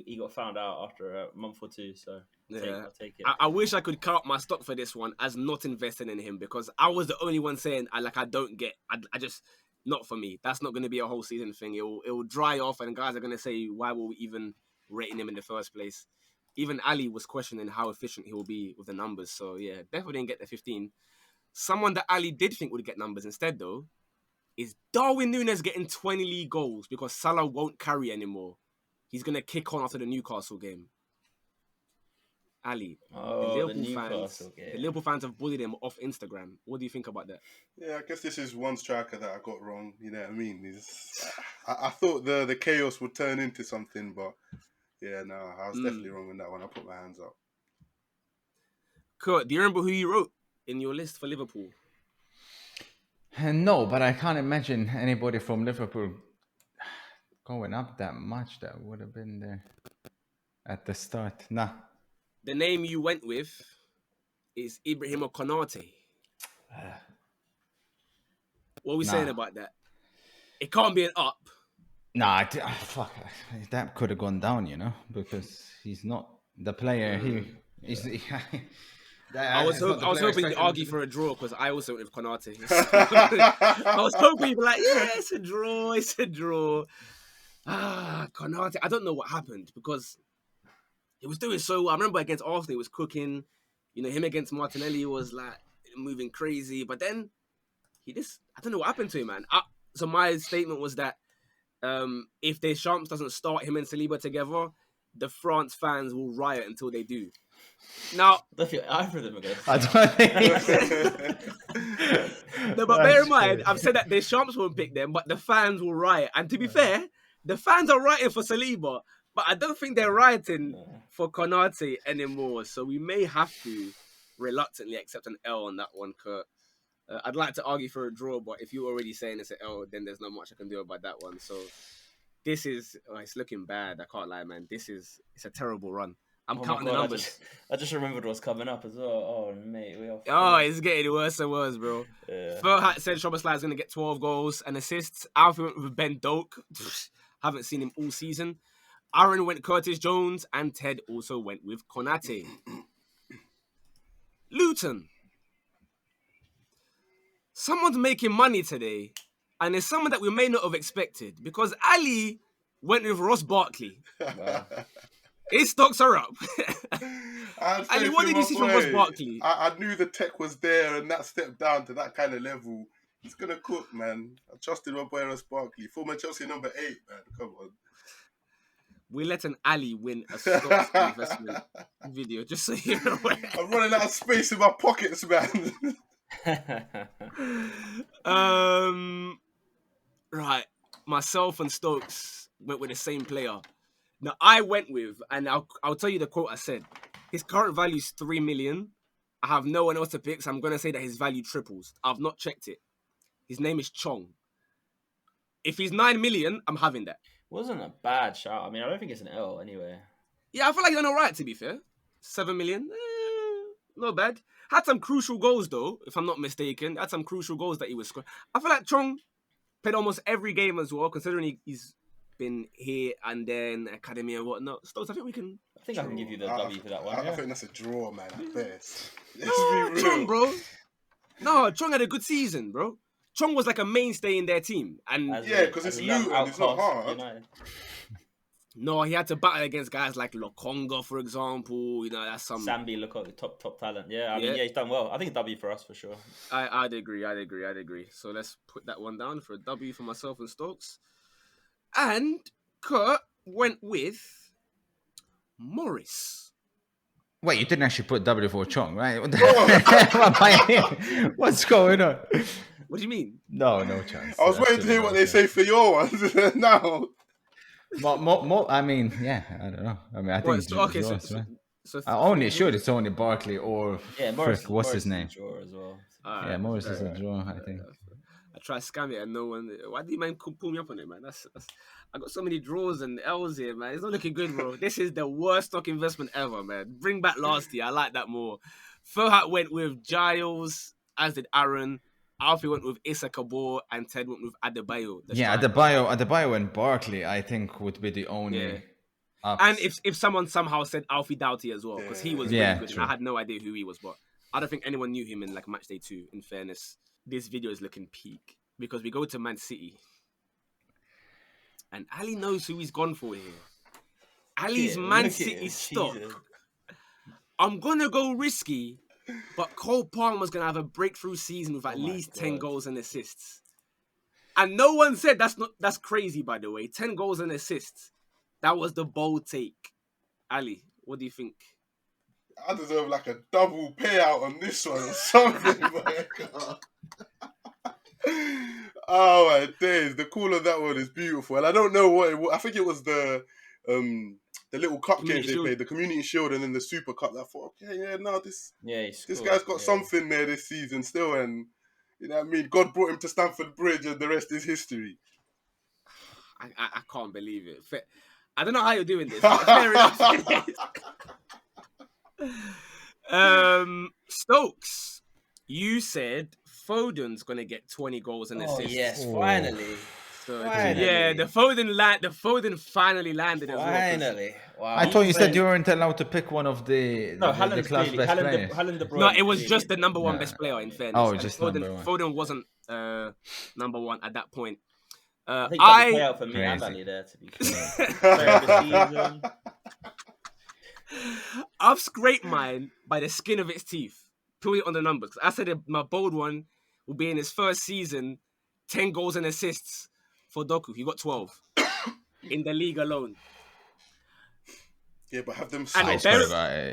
he got found out after a month or two, so I'll take it. I wish I could cut up my stock for this one as not investing in him because I was the only one saying, I don't get, I just, not for me. That's not going to be a whole season thing. It will dry off and guys are going to say, why were we even rating him in the first place? Even Ali was questioning how efficient he will be with the numbers. So, yeah, definitely didn't get the 15. Someone that Ali did think would get numbers instead, though, is Darwin Núñez getting 20 league goals because Salah won't carry anymore. He's going to kick on after the Newcastle game. Ali, the Liverpool fans have bullied him off Instagram. What do you think about that? Yeah, I guess this is one striker that I got wrong. You know what I mean? I thought the chaos would turn into something, but... yeah, no, I was definitely wrong on that one. I put my hands up. Kurt, do you remember who you wrote in your list for Liverpool? No, but I can't imagine anybody from Liverpool going up that much that would have been there at the start. Nah. The name you went with is Ibrahim Konate. What are we saying about that? It can't be an up. Nah, fuck. That could have gone down, because he's not the player. I was hoping you'd argue for a draw because I also went with Konate. I was hoping you'd be like, yeah, it's a draw. Konate. I don't know what happened because he was doing so well. I remember against Arsenal, he was cooking. Him against Martinelli was like moving crazy. But then I don't know what happened to him, man. So my statement was that if Deschamps doesn't start him and Saliba together, the France fans will riot until they do. Now, I feel either of them are going to. I don't think. No, but bear in mind, I've said that Deschamps won't pick them, but the fans will riot. And to be fair, the fans are rioting for Saliba, but I don't think they're rioting for Konate anymore. So we may have to reluctantly accept an L on that one, Kurt. I'd like to argue for a draw, but if you're already saying it's an L, then there's not much I can do about that one. So this is, it's looking bad. I can't lie, man. It's a terrible run. I'm counting the numbers. I just remembered what's coming up as well. Oh, mate. It's getting worse and worse, bro. Furhat said Szoboszlai is going to get 12 goals and assists. Alfie went with Ben Doak. Haven't seen him all season. Aaron went Curtis Jones, and Ted also went with Konate. Luton. Someone's making money today, and it's someone that we may not have expected because Ali went with Ross Barkley. Wow. His stocks are up. Ali, what did you see from Ross Barkley? I knew the tech was there, and that step down to that kind of level, He's gonna cook, man. I trusted my boy Ross Barkley, former Chelsea number 8, man. Come on. We're letting Ali win a stocks investment video, just so you're aware. I'm running out of space in my pockets, man. Right. Myself and Stokes went with the same player. Now I went with, and I'll tell you the quote I said. His current value is 3 million. I have no one else to pick, so I'm gonna say that his value triples. I've not checked it. His name is Chong. If he's 9 million, I'm having that. Wasn't a bad shout. I mean, I don't think it's an L anyway. Yeah, I feel like he's done all right, to be fair. 7 million, not bad. Had some crucial goals, though, if I'm not mistaken. Had some crucial goals that he was scoring. I feel like Chong played almost every game as well, considering he's been here and then academy and whatnot. Stokes, I think we can... I think I can give you the W for that one. I think that's a draw, man, at best. No, Chong, bro. No, Chong had a good season, bro. Chong was like a mainstay in their team. And yeah, because it's Luton, it's not hard. No, he had to battle against guys like Lokonga, for example. You know, that's some... Sambi, top talent. Yeah, I mean, he's done well. I think a W for us, for sure. I'd agree. So let's put that one down for a W for myself and Stokes. And Kurt went with Morris. Wait, you didn't actually put W for Chong, right? What's going on? What do you mean? No chance. I was waiting to hear what they say for your ones. No. I mean, yeah, I don't know. I mean, I think it's okay. Right? I'm only sure it's only Barkley or Morris, what's his name? Draw as well. Yeah, Morris is a draw, I think. I try to scam it and no one... Why do you man pull me up on it, man? That's I got so many draws and L's here, man. It's not looking good, bro. This is the worst stock investment ever, man. Bring back last year. I like that more. Furhat went with Giles, as did Aaron. Alfie went with Issa Kabor, and Ted went with Adebayo. Yeah, Adebayo and Barkley, I think, would be the only... Ups. And if someone somehow said Alfie Doughty as well, because he was really good. And I had no idea who he was, but I don't think anyone knew him in like match day 2, in fairness. This video is looking peak because we go to Man City. And Ali knows who he's gone for here. Ali's Man City stock. I'm going to go risky, but Cole Palmer's going to have a breakthrough season with at least 10 goals and assists. And no one said that's crazy, by the way. 10 goals and assists. That was the bold take. Ali, what do you think? I deserve like a double payout on this one or something. Oh my days, the call of that one is beautiful, and I don't know what it was. I think it was the little cup games they played, the Community Shield, and then the Super Cup. I thought, okay, this guy's got something there this season still, and you know what I mean. God brought him to Stamford Bridge, and the rest is history. I can't believe it. I don't know how you're doing this. Fair enough. Stokes, you said Foden's gonna get 20 goals and assists. Yes, finally. So, yeah, the Foden finally landed as well. Finally. Wow. I thought you said you weren't allowed to pick one of the club's best players. No, it was just the number one best player, in fairness. Oh, just number one. Foden wasn't number one at that point. I think that's a payout for me and Ali there, to be fair. I've scraped mine by the skin of its teeth, purely on the numbers. I said my bold one will be in his first season, 10 goals and assists for Doku. He got 12 in the league alone. Yeah, but have them...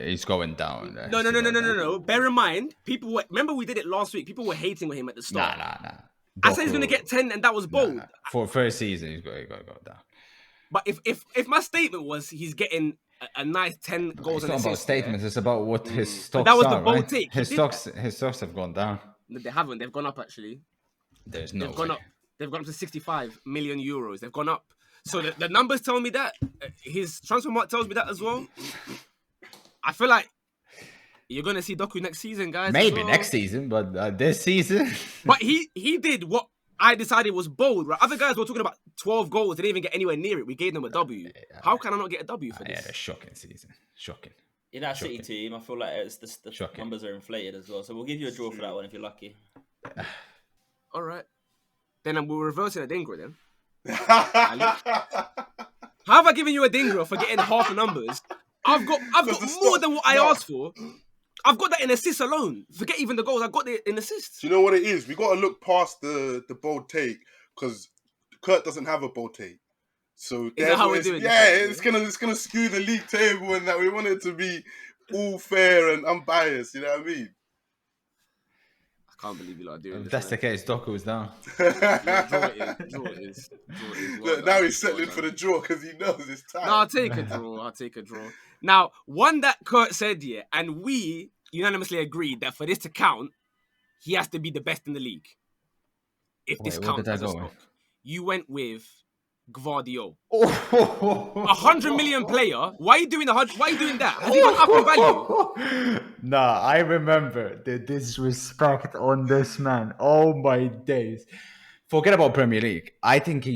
He's going down. No. Bear in mind, remember we did it last week. People were hating on him at the start. Nah. I said he's going to get 10 and that was bold. Nah. For first season, he's going to go down. But if my statement was he's getting a nice 10 goals and assists... It's not about statements, it's about what his stocks that was are, the bold right? take. His stocks have gone down. No, they haven't. They've gone up, actually. There's no way. They've gone up to 65 million euros. They've gone up. So the numbers tell me that. His transfer market tells me that as well. I feel like you're going to see Doku next season, guys. Maybe next season, but this season... But he did what I decided was bold, right? Other guys were talking about 12 goals. They didn't even get anywhere near it. We gave them a W. How can I not get a W for this? Yeah, a shocking season. Shocking. In that City team, I feel like the numbers are inflated as well. So we'll give you a draw for that one if you're lucky. All right. Then we're reversing a Dingra then. How have I given you a Dingra for getting half the numbers? I've got more than what I asked for. I've got that in assists alone. Forget even the goals. I've got it in assists. Do you know what it is? We got to look past the bold take because Kurt doesn't have a bold take. So Is that how we're doing this? it's gonna skew the league table, and that we want it to be all fair and unbiased. You know what I mean? I can't believe you lot are doing If this. that's the case, Doku is down. Yeah, draw it is. Look, now he's settling for the draw because he knows it's time. No, I'll take a draw. Now, one that Kurt said here, and we unanimously agreed that for this to count, he has to be the best in the league. If this counts as a stock. You went with Gvardiol. 100 million player. Why are you doing that? Has he gone up in value? Nah, I remember the disrespect on this man. Oh my days. Forget about Premier League. I think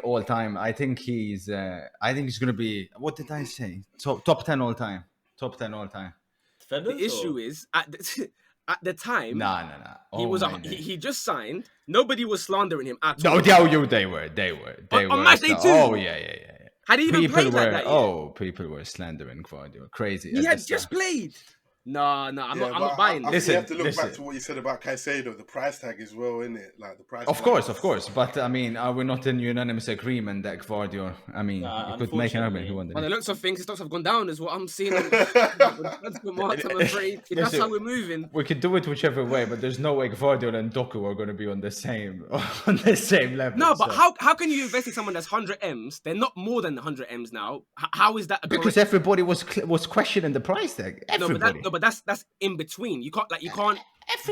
all time. I think he's gonna be, what did I say? Top 10 all time. Top 10 all time. The issue is at the time, No. He just signed. Nobody was slandering him at all. No, they were. On match day 2. Oh yeah. Had he even played like that? People were slandering Gvardiol. Crazy. He had just played. No, I'm not buying this. You have to look back to what you said about Caicedo, the price tag as well, isn't it? Like the price. Of course. But I mean, are we not in unanimous agreement that Gvardiol? I mean, you could make an argument who won the league. By the looks of things, his stocks have gone down, is what I'm seeing. I'm afraid. That's how we're moving. We could do it whichever way, but there's no way Gvardiol and Doku are going to be on the same level. No, but how can you invest in someone that's 100 M's? They're not more than 100 M's now. How is that? Because everybody was questioning the price tag. Everybody. But that's in between. You can't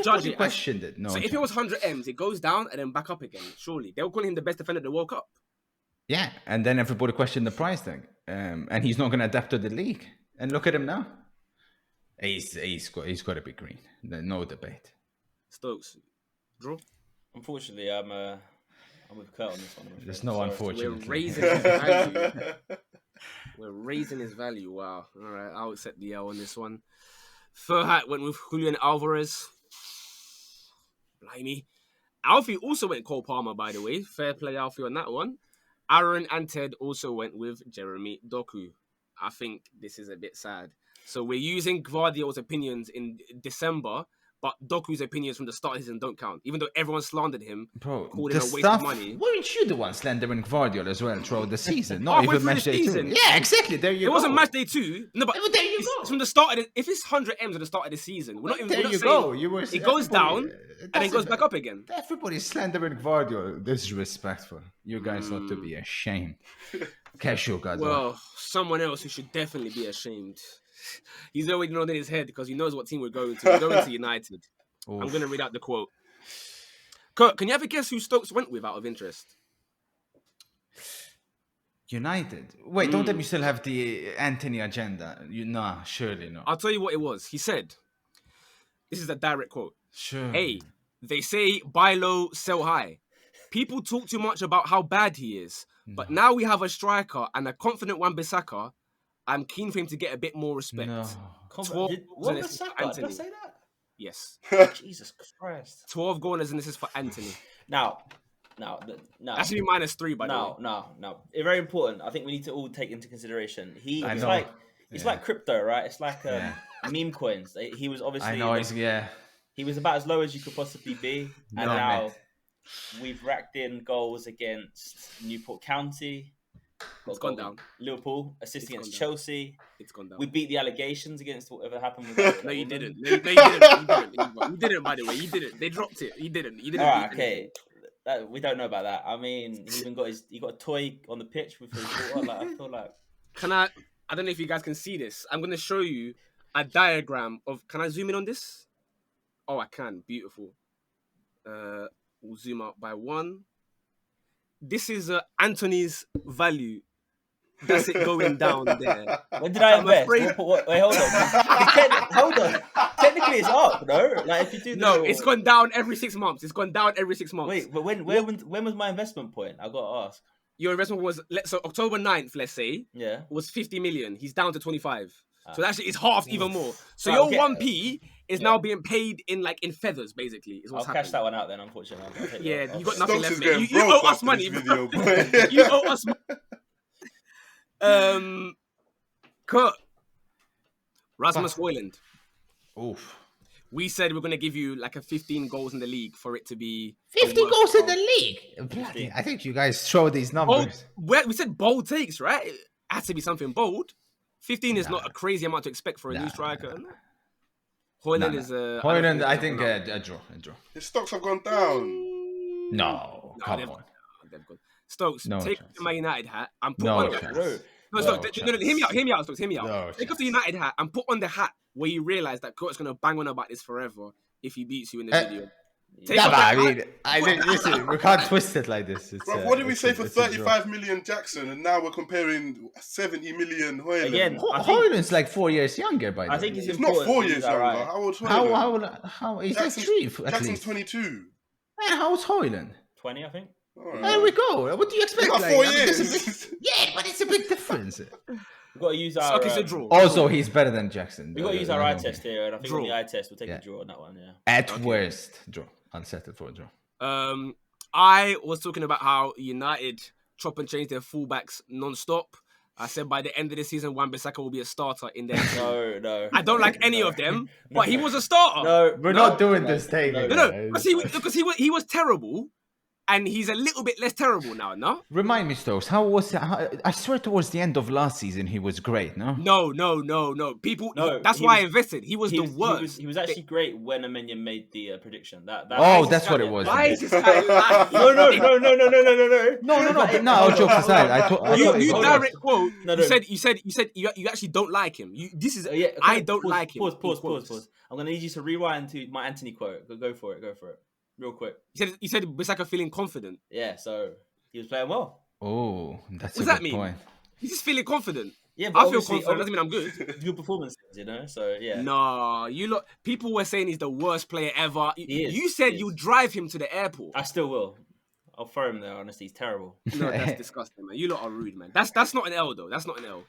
judge it. Questioned it. No. So if it was 100 M's, it goes down and then back up again. Surely they were calling him the best defender of the World Cup. Yeah, and then everybody questioned the price tag, and he's not going to adapt to the league. And look at him now. He's got to be green. No debate. Stokes, draw. Unfortunately, I'm with Kurt on this one. There's no unfortunately. We're raising his value. We're raising his value. Wow. All right, I'll accept the L on this one. Furhat went with Julian Alvarez. Blimey. Alfie also went Cole Palmer, by the way. Fair play, Alfie, on that one. Aaron and Ted also went with Jeremy Doku. I think this is a bit sad. So we're using Gvardiol's opinions in December, but Doku's opinions from the start of the season don't count. Even though everyone slandered him, called him a waste of money. Weren't you the one slandering Gvardiol as well throughout the season? Not even match day 2. Yeah, exactly. There you go. It wasn't match day 2. No, but there you go. From the start of if it's 100 M's at the start of the season, we're not even. There you go. It goes down and then goes back up again. Everybody's slandering Gvardiol. Disrespectful. You guys ought to be ashamed. Casual guys. Well, someone else who should definitely be ashamed. He's already known in his head because he knows what team we're going to. We're going to United. Oof. I'm going to read out the quote. Kurt, can you have a guess who Stokes went with out of interest? United. Wait, don't let me still have the Anthony agenda. Nah, surely not. I'll tell you what it was. He said, this is a direct quote. Sure. Hey, they say buy low, sell high. People talk too much about how bad he is. But now we have a striker and a confident Wan-Bissaka. I'm keen for him to get a bit more respect. No. Wan-Bissaka? Did I say that? Yes. Jesus Christ. 12 goals and this is for Anthony. Now. That should be -3, by the way. No. It's very important. I think we need to all take into consideration. It's like crypto, right? It's like meme coins. He was obviously. I know. He was about as low as you could possibly be, and now we've racked in goals against Newport County. It's gone down. Liverpool, assist against Chelsea. It's gone down. We beat the allegations against whatever happened with that. No, you didn't. You didn't, by the way. You didn't. They dropped it. You didn't. All right, okay. We don't know about that. I mean, he even got a toy on the pitch with his daughter. Like, I feel like. I don't know if you guys can see this. I'm going to show you a diagram of. Can I zoom in on this? Oh, I can. Beautiful. We'll zoom out by 1. This is Anthony's value. That's it going down there. When did I invest? Wait, hold on. Hold on. Technically, it's up, no? Like if you do. It's gone down every 6 months. Wait, but when was my investment point? I got to ask. Your investment was October 9th, let's say. Yeah. Was 50 million. He's down to 25. So actually, it's half even more. So your 1p is now being paid in feathers, basically. Is what's I'll cash that one out then, unfortunately. Yeah, you got nothing left. You owe us money. You owe us money. Kurt. Rasmus Højlund. Oof. We said we're going to give you like a 15 goals in the league for it to be 50 worst goals in goal. the league. Bloody, I think you guys throw these numbers. We said bold takes, right? It has to be something bold. 15 is not a crazy amount to expect for a new striker. Hoyland is Hoyland, I think a draw. His stocks have gone down. No, come on. They've gone. Stokes, take off the Man United hat and put No on chance. No, Stokes, hear me out, Stokes, hear me out. No Take off the United hat and put on the hat where you realise that Goat's going to bang on about this forever if he beats you in the video. Listen, we can't twist it like this. Bro, what did we say for 35 million Jackson, and now we're comparing 70 million Hoyland? Again, Hoyland's like 4 years younger by now. I think it's not 4 years younger. Right. How old's Hoyland? How is that 3 at Jackson's least? 22. How old's Hoyland? 20, I think. Right. There we go. What do you expect? It's like 4 years. But it's a big difference. We've got to use our... It's a draw. Also, he's better than Jackson. We've got to use our eye test here, and I think Draw. on the eye test, we'll take a draw on that one, yeah. At worst, draw. Unsettled for a draw. I was talking about how United chop and change their fullbacks non-stop. I said by the end of the season, Wan-Bissaka will be a starter in there. No. I don't like any of them, but he was a starter. No, We're not doing this thing. No, because he was terrible, and he's a little bit less terrible now, no? Remind me, Stokes, how was it? I swear towards the end of last season he was great, no? No. That's why I invested. He was the worst. He was actually great when Amenya made the prediction. That's what it was. Why is this guy lying? No, all jokes aside. You direct quote. No. You said you actually don't like him. I don't like him. Pause. I'm gonna need you to rewind to my Anthony quote. Go for it. Real quick. You said Bissaka feeling confident. Yeah, so he was playing well. Oh, that's What does that mean? He's just feeling confident. Yeah, I feel confident. Doesn't mean I'm good. Good performances, So yeah. No, people were saying he's the worst player ever. He is. You said you'd drive him to the airport. I still will. I'll throw him there. Honestly, he's terrible. No, that's disgusting, man. You lot are rude, man. That's not an L though. That's not an L.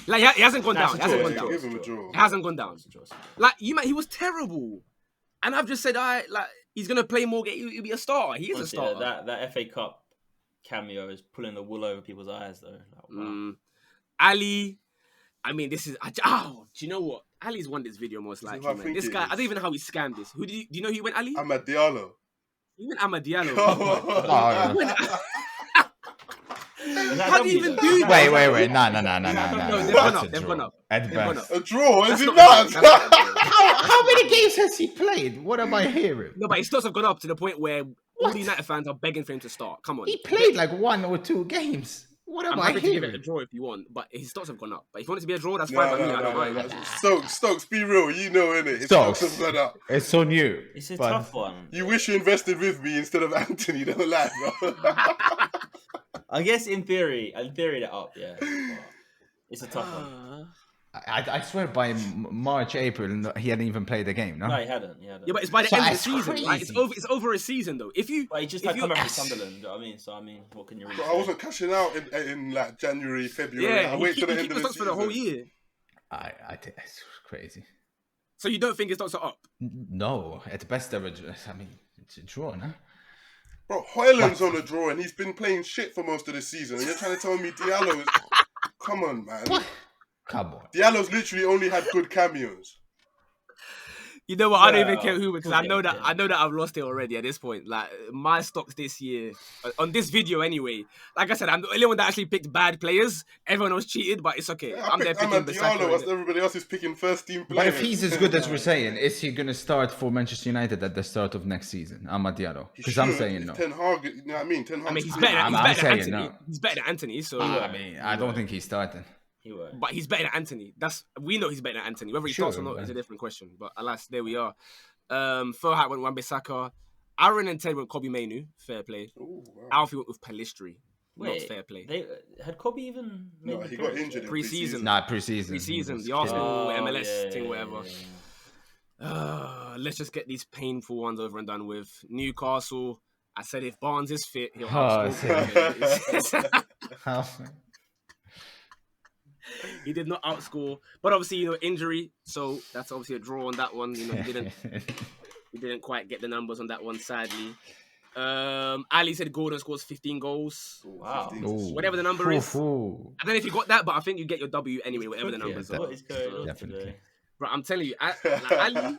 Like he hasn't gone down. He hasn't gone down. Give him a draw. It hasn't gone down. Like he was terrible, and I've just said he's gonna play more. He'll be a starter. He is Honestly, a starter. That FA Cup cameo is pulling the wool over people's eyes, though. Like, wow. Ali, I mean, this is. Do you know what? Ali's won this video most likely, man. This guy, I don't even know how he scammed this. Do you know who he went, Ali? Ahmad Diallo. He went Ahmad Diallo. How do you even do that? Wait. No. They've gone up. Advanced. A draw? Is That's it not- not? How many games has he played? What am I hearing? No, but his stats have gone up to the point where all the United fans are begging for him to start. Come on. He played like 1 or 2 games. What am I'm I happy to give it a hearing? draw if you want, but his stats have gone up. But if you want it to be a draw, that's fine by me. I don't mind. Stokes, be real. You know, innit? His Stokes. stocks have gone up. It's so new. It's a tough one. You wish you invested with me instead of Anthony. Don't lie, bro. I guess in theory they're up, yeah. But it's a tough one. I swear by March, April, he hadn't even played a game, no? No, he hadn't. Yeah, but it's by the end of the season. Like, crazy. it's over a season though. If you, But he just had come back to Sunderland. You know what I mean? So I mean, what can you really Bro, say? I wasn't cashing out in like January, February. yeah, I wait till the he end keep of the the stocks season. for the whole year. I think it's crazy. So you don't think his stocks are up? No, at best, I mean, it's a draw, no? Bro, Hoyland's on a draw and he's been playing shit for most of the season. And you're trying to tell me Diallo is... Come on, man. What? Come on. Diallo's literally only had good cameos. You know what? I don't even care who, because I Okay, know that yeah. I've lost it already at this point. Like my stocks this year, on this video anyway. Like I said, I'm the only one that actually picked bad players. Everyone else cheated, but it's okay. Yeah, I'm there picking Diallo as Bissaka. everybody else is picking first team But players. if he's as good as we're saying, is he going to start for Manchester United at the start of next season? Ahmad Diallo. He Because I'm should. saying It's no. Ten Hag, you know what I mean? Ten Hag. I mean, he's better. I'm He's better than saying Anthony. no. He's better than Anthony. So, I mean, I don't think he's starting. He were. but he's better than Anthony. We know he's better than Anthony. Whether he starts or not is a different question. But alas, there we are. Furhat went Wan-Bissaka. Aaron and Ted went Kobe Mainu. Fair play. Ooh, wow. Alfie went with Pellistri. Not Wait, fair play. They had Kobe even made No, the he got appearance? injured in Pre-season. Nah, pre-season. Pre-season, the Arsenal Oh, MLS yeah, thing, yeah, whatever. yeah. Let's just get these painful ones over and done with. Newcastle. I said if Barnes is fit, he'll Oh, outscore. He did not outscore, but obviously injury, so that's obviously a draw on that one. He didn't quite get the numbers on that one, sadly. Ali said Gordon scores 15 goals. Wow. Whatever the number is. Ooh. I don't know if you got that, but I think you get your W anyway, whatever the numbers are. What is going on Definitely. today? Bro, I'm telling you, Ali,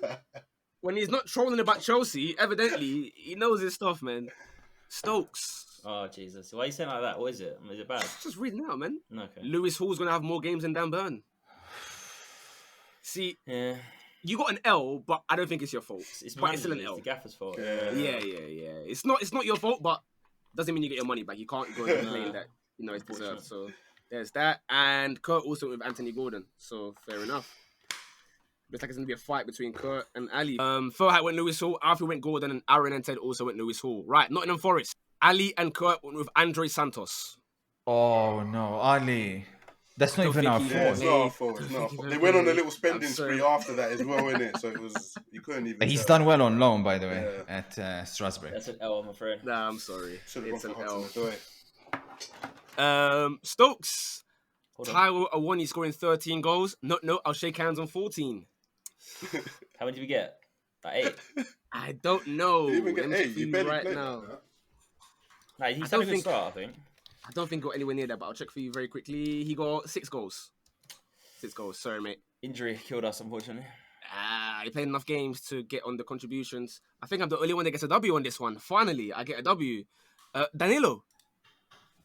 when he's not trolling about Chelsea, evidently he knows his stuff, man. Stokes. Oh Jesus! Why are you saying like that? What is it? Is it bad? Just reading out, man. Okay. Lewis Hall's gonna have more games than Dan Burn. See, Yeah. you got an L, but I don't think it's your fault. It's but it's still an It's L. the gaffer's fault. Yeah. It's not your fault, but doesn't mean you get your money back. You can't go and complain that it's deserved. So there's that. And Kurt also with Anthony Gordon. So fair enough. Looks like it's gonna be a fight between Kurt and Ali. Furhat went Lewis Hall, Alfie went Gordon, and Aaron and Ted also went Lewis Hall. Right, Nottingham Forest. Ali and Kurt went with Andre Santos. Oh no, Ali. That's not even our fault. Yeah, it's not our fault. It's not our fault. They went on a little spending spree after that as well, innit? So it was you couldn't even. He's done well on loan, by the way, at Strasbourg. That's an L, I'm afraid. Nah, I'm sorry. It's an L. Stokes. Taiwo Awoniyi scoring 13 goals. No, I'll shake hands on 14. How many did we get? Like 8? I don't know. You even get 8. You barely right played now. Nah, he's had a good start, I think. I don't think he got anywhere near that, but I'll check for you very quickly. He got 6 goals. 6 goals. Sorry, mate. Injury killed us, unfortunately. He played enough games to get on the contributions. I think I'm the only one that gets a W on this one. Finally, I get a W. Danilo.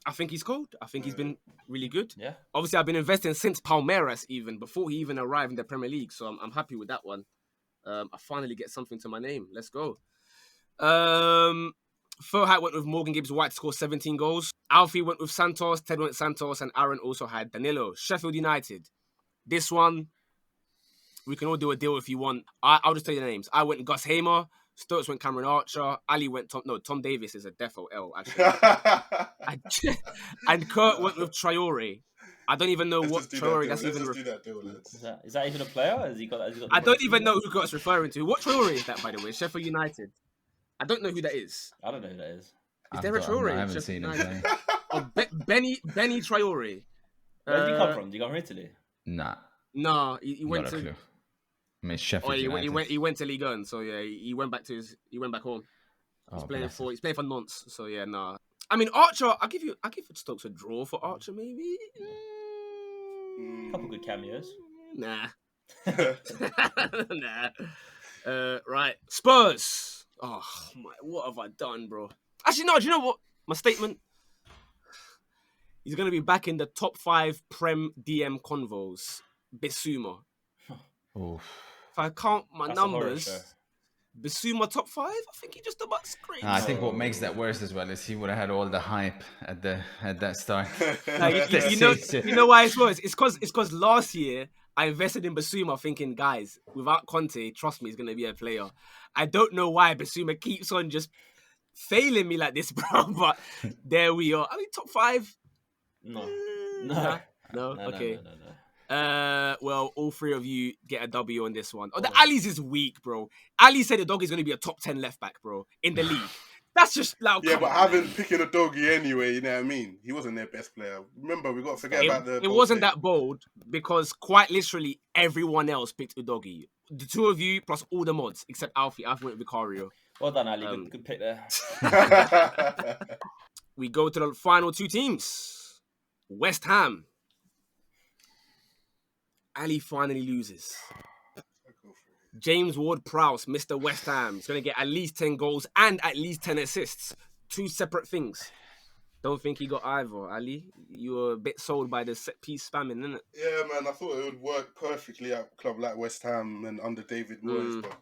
I think he's cold. I think he's been really good. Yeah. Obviously, I've been investing since Palmeiras, even before he even arrived in the Premier League. So I'm happy with that one. I finally get something to my name. Let's go. Furhat went with Morgan Gibbs White to score 17 goals. Alfie went with Santos. Ted went with Santos, and Aaron also had Danilo. Sheffield United. This one, we can all do a deal if you want. I'll just tell you the names. I went Gus Hamer. Stokes went Cameron Archer. Ali went Tom Davis is a defo L, actually. And Kurt went with Traore. I don't even know what Traore that's even. Is that even a player? Has he got I don't even know who Kurt's referring to. What Traore is that, by the way? Sheffield United. I don't know who that is. I don't know who that is. Is there a Traore? I haven't seen him. Oh, Benny Traore. Where did he come from? Did he come from Italy? Nah. No, he went to. I mean, Sheffield United. He went to Ligue 1, so yeah, he went back home. He's playing for Nantes, so yeah, nah. I mean, Archer, I'll give Stokes a draw for Archer, maybe. Couple good cameos. Nah. Nah. Right, Spurs. Oh my, what have I done, bro? Actually, no. Do you know what? My statement. He's gonna be back in the top 5 Prem DM convos. Bissouma. Oof. If I count my numbers, Bissouma top 5, I think he just about scraped. I think what makes that worse as well is he would have had all the hype at that start. You know why it's worse? It's because last year I invested in Bissouma thinking, guys, without Conte, trust me, he's gonna be a player. I don't know why Bissouma keeps on just failing me like this, bro. But there we are. I mean, top 5. No. Okay. No. Well, all 3 of you get a W on this one. Oh, the Ali's is weak, bro. Ali said the dog is going to be a top 10 left back, bro, in the league. That's just loud. Yeah, but picking a doggy anyway, you know what I mean? He wasn't their best player. Remember, we got to forget about the. It wasn't that bold because quite literally everyone else picked Udogie. The 2 of you plus all the mods except Alfie. Alfie went with Vicario. Well done, Ali. Good pick there. We go to the final 2 teams. West Ham. Ali finally loses. James Ward-Prowse, Mr. West Ham, is going to get at least 10 goals and at least 10 assists. 2 separate things. Don't think he got either, Ali. You were a bit sold by the set-piece spamming, innit? Yeah, man. I thought it would work perfectly at a club like West Ham and under David Moyes, but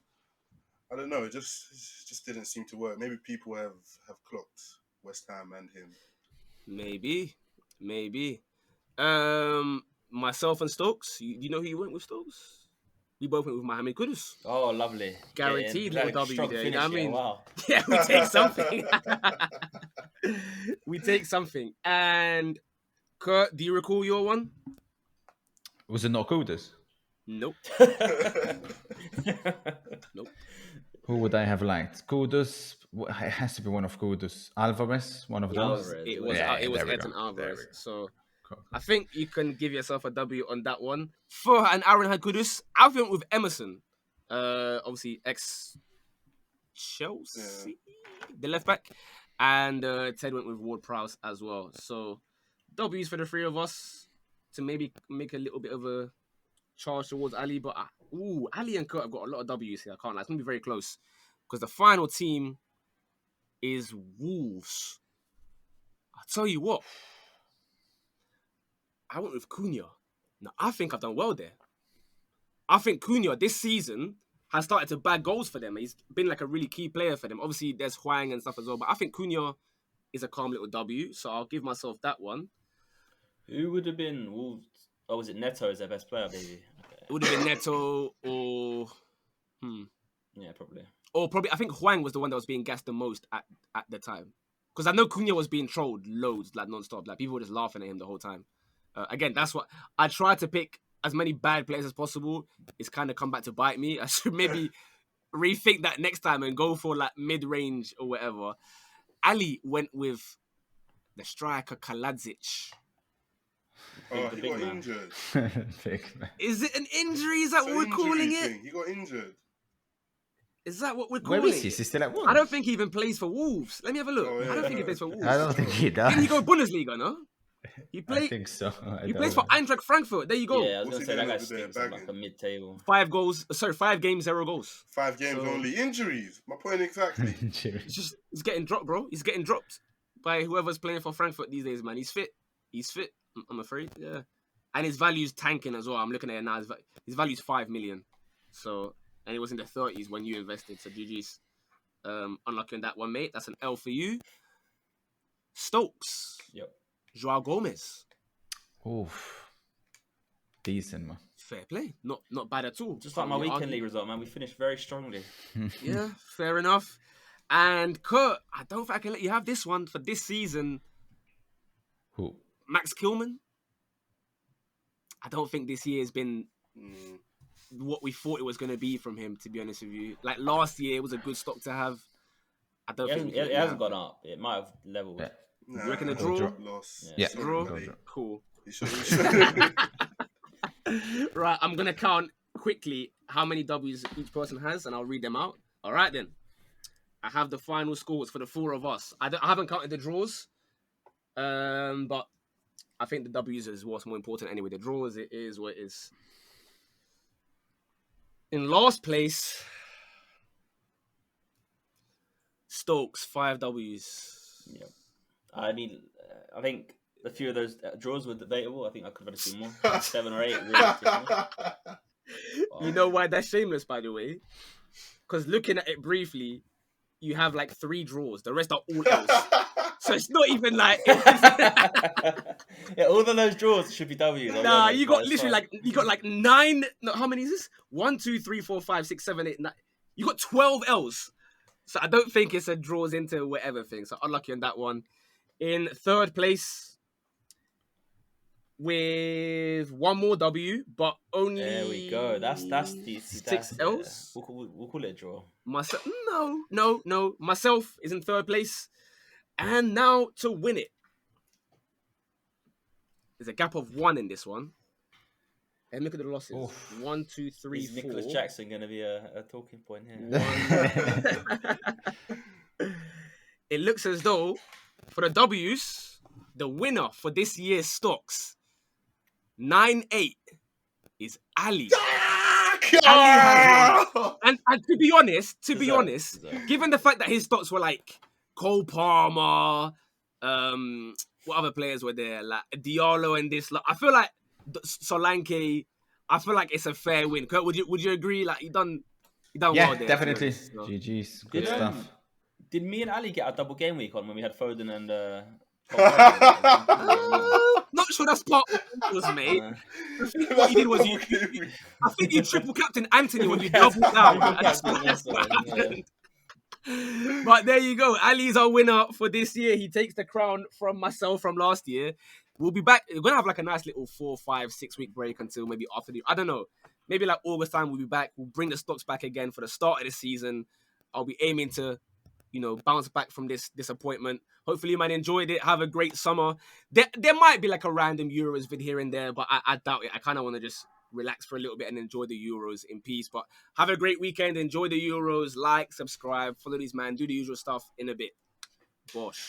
I don't know. It just didn't seem to work. Maybe people have clocked West Ham and him. Maybe. Myself and Stokes. You know who you went with, Stokes? We both went with Mohamed Kudus. Oh, lovely. Guaranteed little W there. You know what I mean? Wow. Yeah, we take something. We take something. And Kurt, do you recall your one? Was it not Kudus? Nope. Nope. Who would I have liked? Kudus. It has to be one of Kudus. Alvarez, one of those. It was Edson Alvarez. So I think you can give yourself a W on that one. For and Aaron had Kudus. I went with Emerson. Obviously ex-Chelsea, the left back. And Ted went with Ward-Prowse as well. So W's for the 3 of us to maybe make a little bit of a charge towards Ali, but Ali and Kurt have got a lot of W's here. I can't lie. It's going to be very close because the final team is Wolves. I'll tell you what. I went with Cunha. Now, I think I've done well there. I think Cunha this season has started to bag goals for them. He's been like a really key player for them. Obviously, there's Hwang and stuff as well, but I think Cunha is a calm little W, so I'll give myself that one. Who would have been Wolves? Oh, was it Neto as their best player, baby? Okay. It would have been Neto or... Yeah, probably. Or probably, I think Hwang was the one that was being gassed the most at the time. Because I know Cunha was being trolled loads, like non-stop. Like people were just laughing at him the whole time. Again, that's what... I tried to pick as many bad players as possible. It's kind of come back to bite me. I should maybe rethink that next time and go for like mid-range or whatever. Ali went with the striker Kaladzic. Oh, he got injured. Big man. Is it an injury? Is that what we're calling it? He got injured. Is that what we're calling Where is he? it? Is he still at Wolves? I don't think he even plays for Wolves. Let me have a look. Oh, yeah. I don't think he plays for Wolves. I don't think he does. Didn't he go Bundesliga, no? I think so. He plays for Eintracht Frankfurt. There you go. Yeah, I was What's going to he say doing that guy over there, stinks of like a mid-table. 5 games, 0 goals. 5 games So- only. Injuries. My point exactly. He's getting dropped, bro. He's getting dropped by whoever's playing for Frankfurt these days, man. He's fit. I'm afraid. Yeah. And his value's tanking as well. I'm looking at it now. His value's 5 million. So, and it was in the 30s when you invested. So GG's. Unlucky on that one, mate. That's an L for you. Stokes. Yep. Joao Gomez. Oof. Decent, man. Fair play. Not bad at all. Just like my weekend league result, man. We finished very strongly. Yeah, fair enough. And Kurt, I don't think I can let you have this one for this season. Who? Max Kilman. I don't think this year has been what we thought it was going to be from him, to be honest with you. Like last year, it was a good stock to have. I don't think It hasn't gone up. It might have leveled. Yeah. Nah, You reckon a draw? Loss. Yeah. Sorry, Draw? buddy. Cool. He should. Right, I'm going to count quickly how many W's each person has, and I'll read them out. All right, then. I have the final scores for the 4 of us. I haven't counted the draws, but I think the W's is what's more important anyway. The draws, it is what it is. In last place, Stokes, 5 W's. Yep. I think a few of those draws were debatable. I think I could have had a few more. 7 or 8, realistically. You know why that's shameless, by the way? Because looking at it briefly, you have like 3 draws. The rest are all else. So it's not even like... Yeah, all of those draws should be W's. Nah, you got literally like 9... No, how many is this? 1, 2, 3, 4, 5, 6, 7, 8, 9... You got 12 L's. So I don't think it's a draws into whatever thing. So unlucky on that one. In 3rd place, with 1 more W, but only... There we go. That's the 6 L's. We'll call it a draw. Myself, no. Myself is in 3rd place. And now to win it. There's a gap of 1 in this one. And look at the losses. Oof. 1, 2, 3, Is 4. Nicholas Jackson going to be a talking point here? It looks as though for the W's, the winner for this year's stocks, 9-8, is Ali. Ali has won. And to be honest, Deserved. given the fact that his stocks were like Cole Palmer, what other players were there? Like Diallo and this. Like, I feel like Solanke. I feel like it's a fair win. Kurt, would you agree? Like you done Yeah, well there. definitely. So. GG's. Good Did, stuff. Did me and Ali get a double game week on when we had Foden and... Not sure that's part of what was, mate. I think what you did was I think you triple captain Anthony when you doubled down. That's what happened. But there you go. Ali's our winner for this year. He takes the crown from myself from last year. We'll be back. We're gonna have like a nice little 4, 5, 6 week break until maybe after I don't know. Maybe like August time we'll be back. We'll bring the stocks back again for the start of the season. I'll be aiming to, bounce back from this disappointment. Hopefully you might enjoyed it. Have a great summer. There might be like a random Euros vid here and there, but I doubt it. I kind of want to just relax for a little bit and enjoy the Euros in peace. But have a great weekend. Enjoy the Euros. Like, subscribe, follow these man. Do the usual stuff in a bit. Bosh.